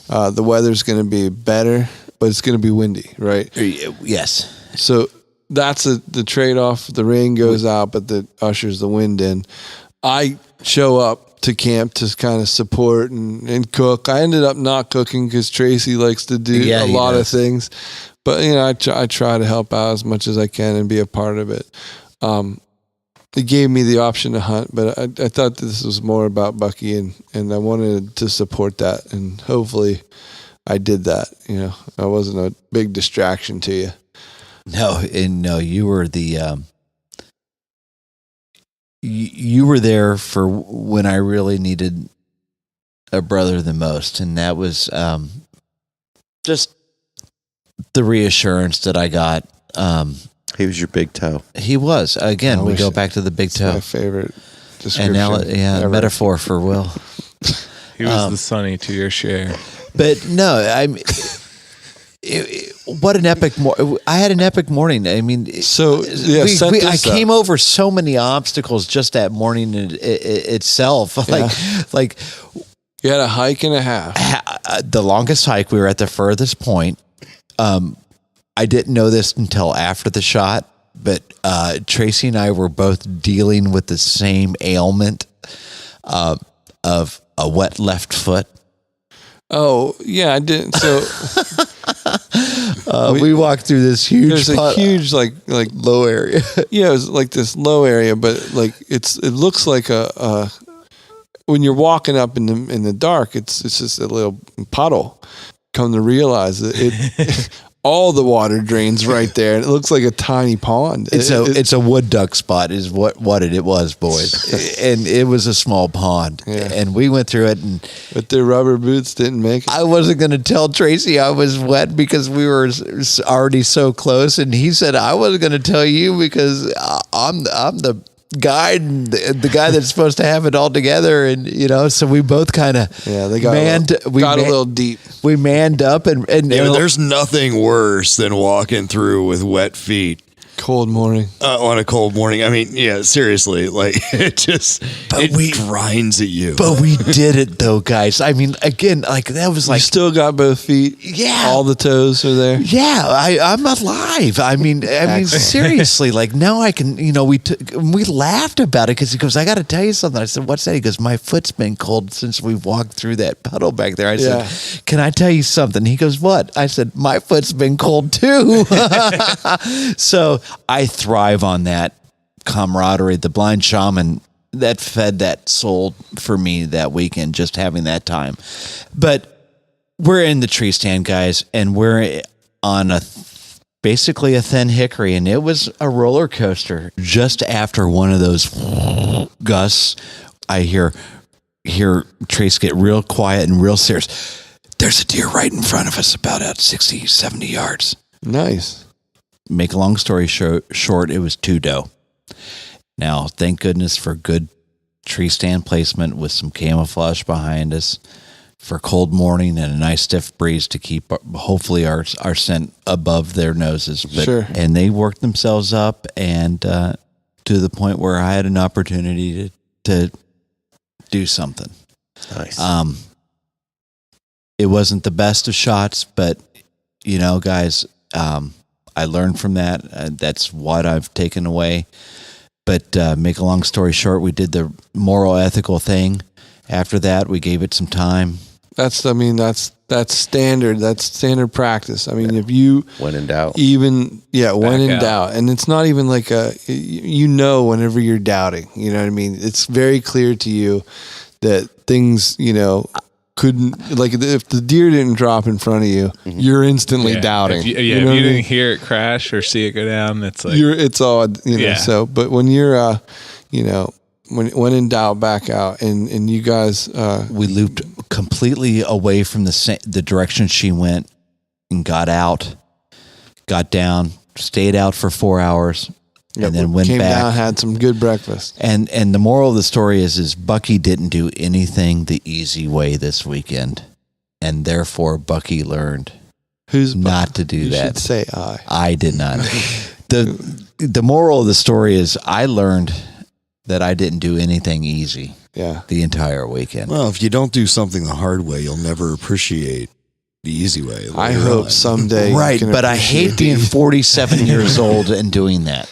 the weather's going to be better, but it's going to be windy, right? Yes. So that's the trade-off. The rain goes out, but that ushers the wind in. I show up to camp to kind of support and cook. I ended up not cooking because Tracy likes to do a lot of things. But, I try to help out as much as I can and be a part of it. It gave me the option to hunt, but I thought this was more about Bucky, and I wanted to support that, and hopefully I did that. I wasn't a big distraction to you. No, you were you were there for when I really needed a brother the most, and that was just the reassurance that I got. He was your big toe. He was. Again, we go back to the big toe. My favorite description. And now, ever. metaphor for Will. He was the Sonny to your Cher. But no, what an epic I had an epic morning. I mean, I came over so many obstacles just that morning itself. Like you had a hike and a half. The longest hike, we were at the furthest point. I didn't know this until after the shot, but Tracy and I were both dealing with the same ailment of a wet left foot. Oh, yeah, I didn't. So we walked through this huge, there's a huge like low area. Yeah, it was like this low area, but like it looks like a when you're walking up in the dark, it's just a little puddle. Come to realize it all the water drains right there, and it looks like a tiny pond. It's a wood duck spot is what it was, boys. And it was a small pond. Yeah. And we went through it, but their rubber boots didn't make it. I wasn't going to tell Tracy I was wet because we were already so close, and he said I wasn't going to tell you because I'm the guide and the guy that's supposed to have it all together, and so we both kind of they got a little deep. We manned up and there's nothing worse than walking through with wet feet. Cold morning. On a cold morning. I mean, yeah, seriously, like it grinds at you. But we did it though, guys. I mean, again, like that was like you still got both feet. Yeah, all the toes are there. Yeah, I'm alive. I mean, seriously, like now I can. We laughed about it because he goes, "I got to tell you something." I said, "What's that?" He goes, "My foot's been cold since we walked through that puddle back there." I said, "Can I tell you something?" He goes, "What?" I said, "My foot's been cold too." So I thrive on that camaraderie. The blind shaman that fed that soul for me that weekend, just having that time. But we're in the tree stand, guys, and we're on basically a thin hickory, and it was a roller coaster. Just after one of those gusts, I hear Trace get real quiet and real serious. There's a deer right in front of us, about at 60, 70 yards. Nice. Make a long story short, it was 2 doe. Now, thank goodness for good tree stand placement with some camouflage behind us for cold morning and a nice stiff breeze to keep hopefully our scent above their noses. Sure. And they worked themselves up and to the point where I had an opportunity to do something. Nice. It wasn't the best of shots, but you know, guys, I learned from that. That's what I've taken away. But make a long story short, we did the moral, ethical thing. After that, we gave it some time. That's standard. That's standard practice. I mean, if you when in doubt, when in doubt, and it's not even like whenever you're doubting, you know what I mean. It's very clear to you that things, couldn't, like, if the deer didn't drop in front of you, you're instantly doubting. If you didn't hear it crash or see it go down, it's like it's odd, So, but when you're, when in doubt, back out, and you guys, we looped completely away from the direction she went, and got out, got down, stayed out for 4 hours. And then went came back, down, had some good breakfast. And the moral of the story is Bucky didn't do anything the easy way this weekend, and therefore Bucky learned not to do you that. Should say I did not. the moral of the story is I learned that I didn't do anything easy. Yeah, the entire weekend. Well, if you don't do something the hard way, you'll never appreciate the easy way. I hope someday, right? But I hate being 47 years old and doing that.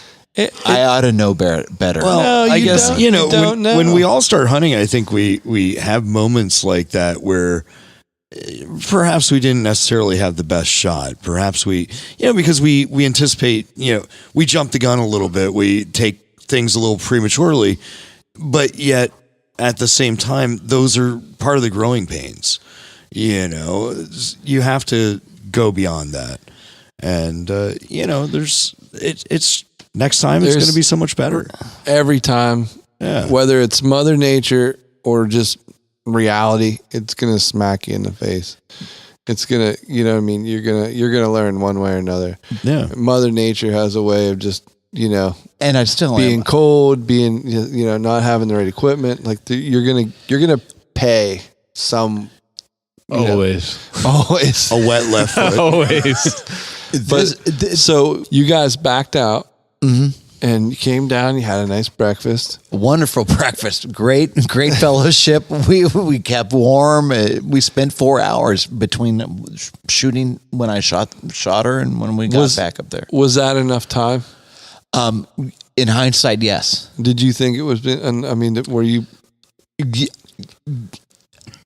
I ought to know better. Well, I guess when we all start hunting, I think we have moments like that where perhaps we didn't necessarily have the best shot. Perhaps because we anticipate, we jump the gun a little bit, we take things a little prematurely, but yet at the same time, those are part of the growing pains. You have to go beyond that, and it's. Next time, it's going to be so much better. Every time, whether it's Mother Nature or just reality, it's going to smack you in the face. It's going to, you know what I mean? You're going to learn one way or another. Yeah. Mother Nature has a way of just, and I still being cold, being, not having the right equipment. Like you're going to pay some. Always a wet left foot. Always. So you guys backed out. Mm-hmm. And you came down, you had a nice breakfast. Wonderful breakfast. Great fellowship. We kept warm. We spent 4 hours between shooting when I shot her and when we got back up there. Was that enough time? In hindsight, yes. Did you think it was, were you?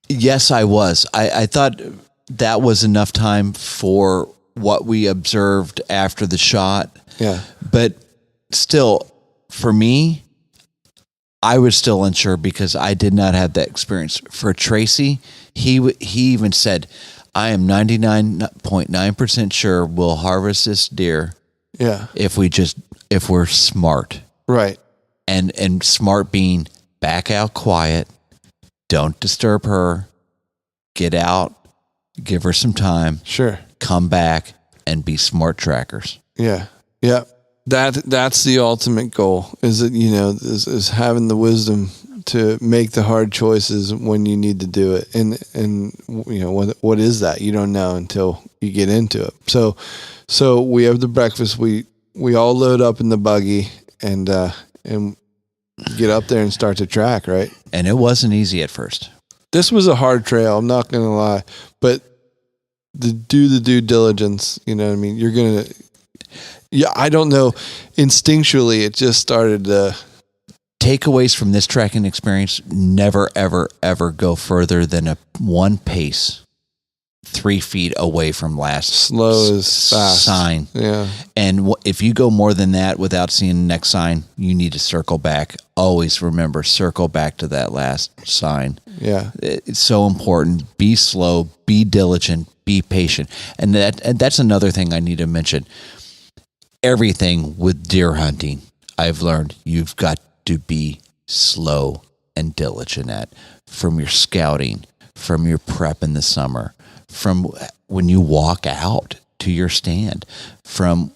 Yes, I was. I thought that was enough time for what we observed after the shot. Yeah. But still, for me, I was still unsure because I did not have that experience. For Tracy, he even said, I am 99.9% sure we'll harvest this deer. Yeah. If we're smart. Right. And smart being back out quiet, don't disturb her, get out, give her some time. Sure. Come back and be smart trackers. Yeah. Yeah. That's the ultimate goal, is that, is having the wisdom to make the hard choices when you need to do it. And what is that? You don't know until you get into it. So we have the breakfast. We all load up in the buggy and get up there and start to track, right? And it wasn't easy at first. This was a hard trail, I'm not going to lie, but do the due diligence, you know what I mean? You're going to, I don't know. Instinctually, it just started to. Takeaways from this tracking experience: never, ever, ever go further than one pace, 3 feet away from last slow is fast sign. Yeah. And if you go more than that without seeing the next sign, you need to circle back. Always remember, circle back to that last sign. Yeah. It's so important. Be slow, be diligent, be patient. And that's another thing I need to mention. Everything with deer hunting, I've learned you've got to be slow and diligent at, from your scouting, from your prep in the summer, from when you walk out to your stand, from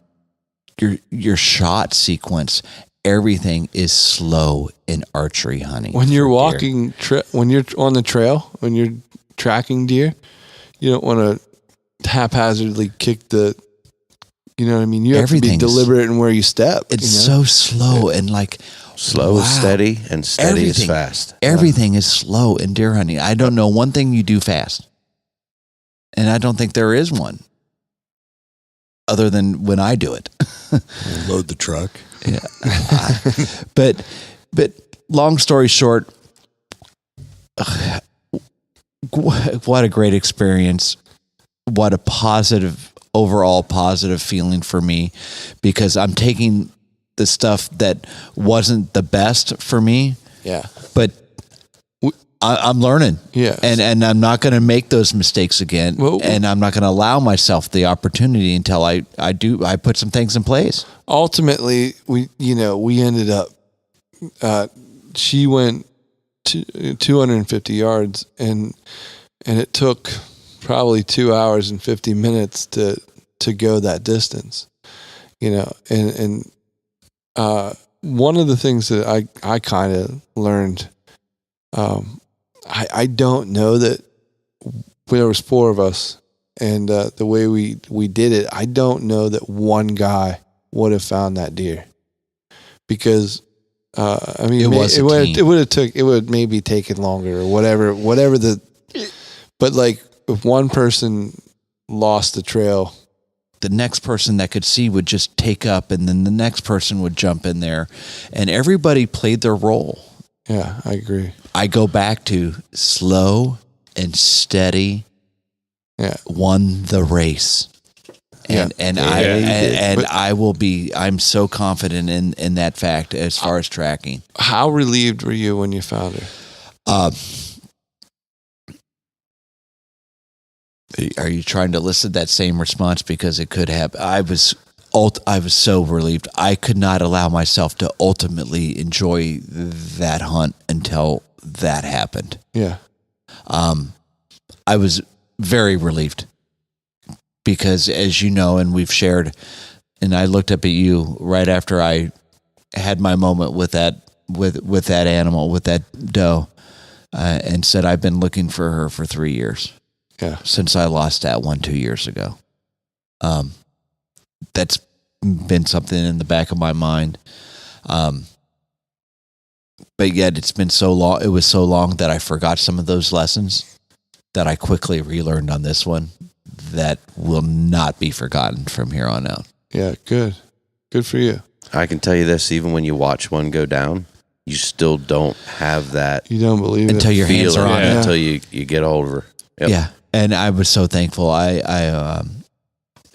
your shot sequence. Everything is slow in archery hunting. When you're walking, when you're on the trail, when you're tracking deer, you don't want to haphazardly kick the. You know what I mean? You have to be deliberate in where you step. It's so slow and slow is steady and steady is fast. Everything is slow in deer hunting. I don't know one thing you do fast. And I don't think there is one. other than when I do it. Load the truck. Yeah. But long story short, what a great experience. What a overall positive feeling for me, because I'm taking the stuff that wasn't the best for me. Yeah. But I'm learning. Yeah. And I'm not going to make those mistakes again. Well, and I'm not going to allow myself the opportunity until I put some things in place. Ultimately, we ended up, she went 250 yards and it took probably 2 hours and 50 minutes to go that distance, and one of the things that I kind of learned, I don't know that there was 4 of us, and the way we did it, I don't know that one guy would have found that deer, because it would maybe taken longer or whatever but like if one person lost the trail, the next person that could see would just take up, and then the next person would jump in there, and everybody played their role. Yeah, I agree. I go back to slow and steady. Yeah, won the race. I'm so confident in that fact as far as tracking. How relieved were you when you found her? Are you trying to elicit that same response? Because it could have. I was so relieved. I could not allow myself to ultimately enjoy that hunt until that happened. Yeah. I was very relieved because, as you know, and we've shared, and I looked up at you right after I had my moment with that animal, with that doe, and said, I've been looking for her for 3 years. Yeah. Since I lost that one 2 years ago. That's been something in the back of my mind. But yet it's been so long. It was so long that I forgot some of those lessons that I quickly relearned on this one that will not be forgotten from here on out. Yeah. Good for you. I can tell you this, even when you watch one go down, you still don't have that. You don't believe until it. your hands are on it. Until you get a hold of her. Yep. Yeah. And I was so thankful.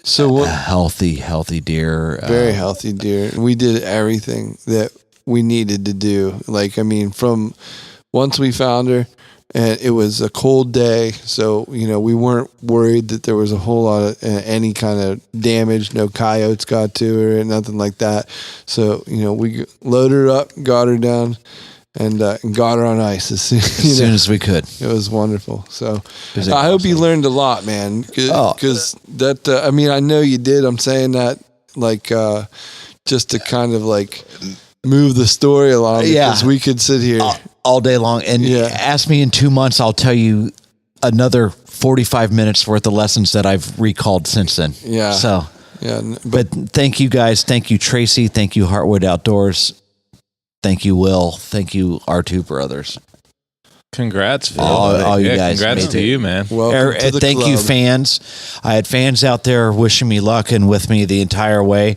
So what? A healthy deer. Very healthy deer. We did everything that we needed to do. Like, I mean, from once we found her, and it was a cold day, so we weren't worried that there was a whole lot of any kind of damage. No coyotes got to her, and nothing like that. So we loaded her up, got her down, and got her on ice as soon as we could. It was wonderful. So I hope you learned a lot, man. Because that, I know you did. I'm saying that just to kind of move the story along, because we could sit here all day long and ask me in 2 months. I'll tell you another 45 minutes worth of lessons that I've recalled since then. Yeah. So, but thank you guys. Thank you, Tracy. Thank you, Heartwood Outdoors. Thank you, Will. Thank you, our 2 brothers. Congrats, Phil. All you guys. Congrats to you, man. Welcome to the thank club. you, fans. I had fans out there wishing me luck and with me the entire way.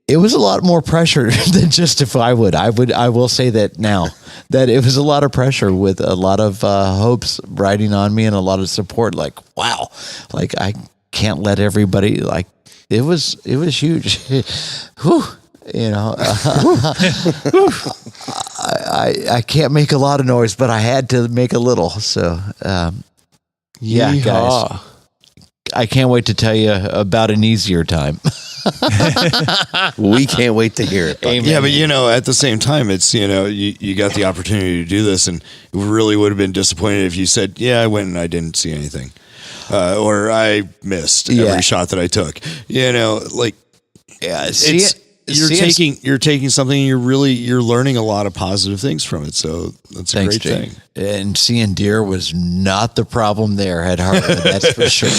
It was a lot more pressure than just if I will say that now, that it was a lot of pressure with a lot of hopes riding on me and a lot of support. Like, wow, I can't let everybody, it was huge. Whew. I can't make a lot of noise, but I had to make a little. So, guys, I can't wait to tell you about an easier time. We can't wait to hear it. Amen. Yeah, but at the same time, it's you got the opportunity to do this, and it really would have been disappointed if you said, "Yeah, I went and I didn't see anything," or "I missed every shot that I took." You're taking something and you're learning a lot of positive things from it. So that's a great thing. And seeing deer was not the problem there at Heartwood. That's for sure.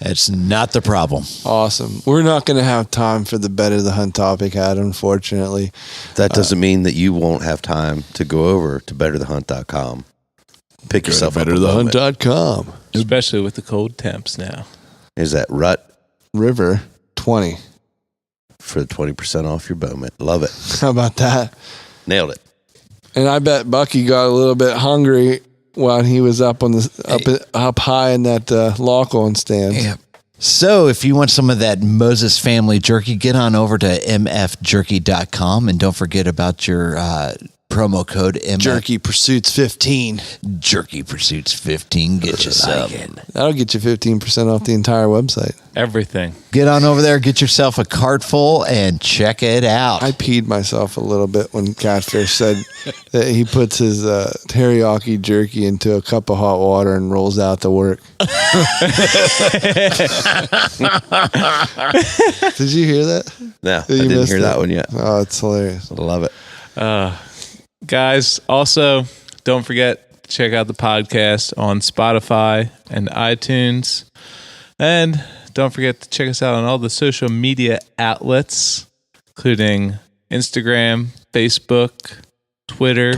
It's not the problem. Awesome. We're not going to have time for the Better the Hunt topic, Adam, unfortunately. That doesn't mean that you won't have time to go over to betterthehunt.com. Pick yourself up. Betterthehunt.com. Especially with the cold temps now. Is that Rut River 20. for the 20% off your Bowman? Love it. How about that? Nailed it. And I bet Bucky got a little bit hungry while he was up on up high in that lock-on stand. Yeah. So if you want some of that Moses family jerky, get on over to mfjerky.com and don't forget about your promo code MF. Jerky Pursuits 15. Jerky Pursuits 15. Get you some. That'll get you 15% off the entire website. Everything. Get on over there, get yourself a cart full, and check it out. I peed myself a little bit when Catfish said that he puts his teriyaki jerky into a cup of hot water and rolls out to work. Did you hear that? No, I didn't hear that one yet. Oh, it's hilarious. I love it. Guys, also, don't forget to check out the podcast on Spotify and iTunes. And don't forget to check us out on all the social media outlets, including Instagram, Facebook, Twitter.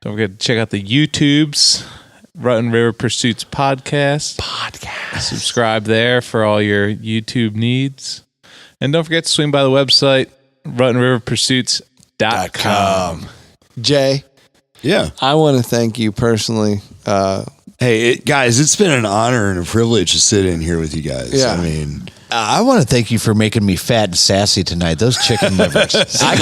Don't forget to check out the YouTubes, Rotten River Pursuits Podcast. Subscribe there for all your YouTube needs. And don't forget to swing by the website, RuttenRiverPursuits.com. Jay, Yeah. I want to thank you personally. Hey, guys, it's been an honor and a privilege to sit in here with you guys. Yeah. I mean, I want to thank you for making me fat and sassy tonight. Those chicken livers, I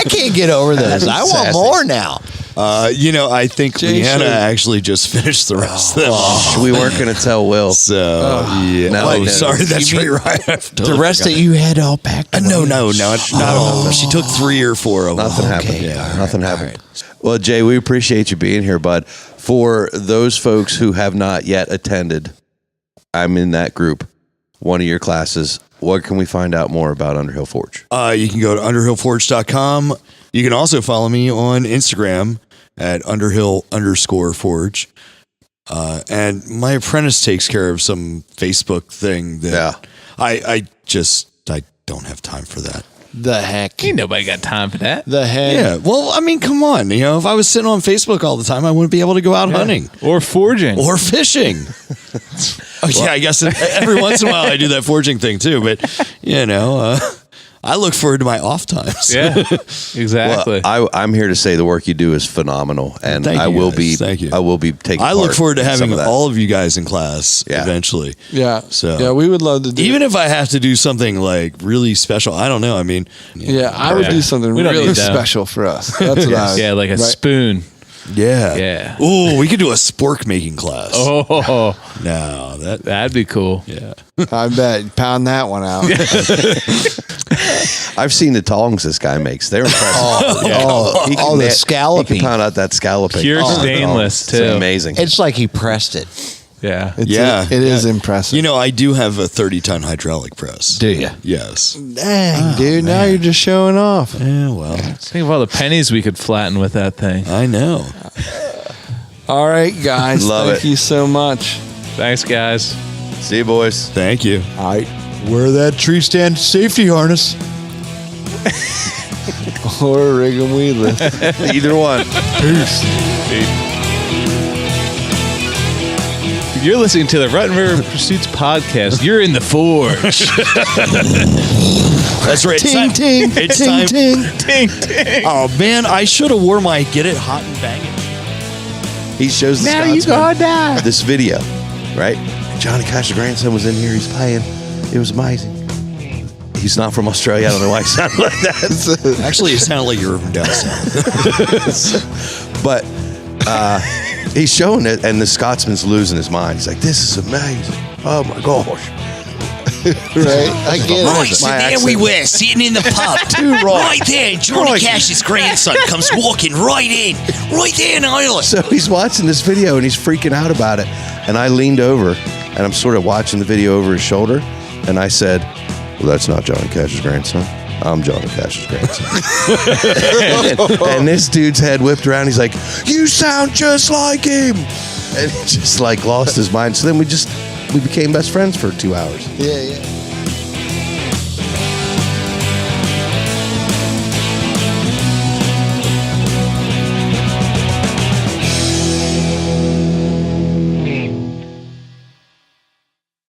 can't get over those. I want more now. I think Jay Leanna should- actually just finished the rest of them. We weren't going to tell Will. So, yeah. No, Oh, no. sorry, that's You mean right. The rest that you had all packed. No, not all. She took 3 or 4 of them. Nothing happened. Okay, Yeah, all right, nothing all happened. Well, Jay, we appreciate you being here, bud. For those folks who have not yet attended, I'm in that group, one of your classes. What can we find out more about Underhill Forge? You can go to underhillforge.com. You can also follow me on Instagram at underhill_forge. And my apprentice takes care of some Facebook thing that I don't have time for that. The heck. Ain't nobody got time for that. The heck. Yeah. Well, I mean, come on. If I was sitting on Facebook all the time, I wouldn't be able to go out hunting Or forging. or fishing. I guess every once in a while I do that forging thing too. But, I look forward to my off times. Yeah, exactly. Well, I'm here to say the work you do is phenomenal, and Thank I you, will guys. be. Thank you. I will be taking. I look part forward to in some having of that. all of you guys in class Yeah. eventually. Yeah. So- yeah, we would love to do Even if I have to do something like really special, I don't know. I mean, Yeah, I would do something We don't really need that. special for us. That's what I would. Yeah, like a right? spoon. yeah. Yeah. Oh, we could do a spork making class. Oh, No, that'd be cool. yeah. I bet. Pound that one out. I've seen the tongs this guy makes. They're impressive. He can the He scalloping. can pound out that scalloping. Pure Oh, stainless, it's too. amazing. It's like he pressed it. Yeah. It is impressive. I do have a 30-ton hydraulic press. Do you? Yes. Dang, dude. Now you're just showing off. Yeah, well, Think of all the pennies we could flatten with that thing. I know. All right, guys. Love Thank it. you so much. Thanks, guys. See you, boys. Thank you. All right. Wear that tree stand safety harness. Or rig 'em weedless. Either one. You're listening to the Rotten River Pursuits podcast. You're in the forge. That's right. Ting, ting, It's ting, time. ting. Ding, ding. Oh, man, I should have wore my Get It Hot and Banging. He shows the Scotsman this video, right? Johnny Cash's grandson was in here. He's playing. It was amazing. He's not from Australia. I don't know why he sounded like that. Actually, it sounded like you were from down south. But he's showing it, and the Scotsman's losing his mind. He's like, "This is amazing! Oh my gosh!" Right? I get Right, it. so My there accent. we were, sitting in the pub. Right there, and Johnny Cash's grandson comes walking right in. Right there in the aisle. So he's watching this video, and he's freaking out about it. And I leaned over, and I'm sort of watching the video over his shoulder, and I said, "Well, that's not Johnny Cash's grandson. I'm Johnny Cash's grandson." and this dude's head whipped around. He's like, "You sound just like him," and he just like lost his mind. So then we became best friends for 2 hours. Yeah, yeah.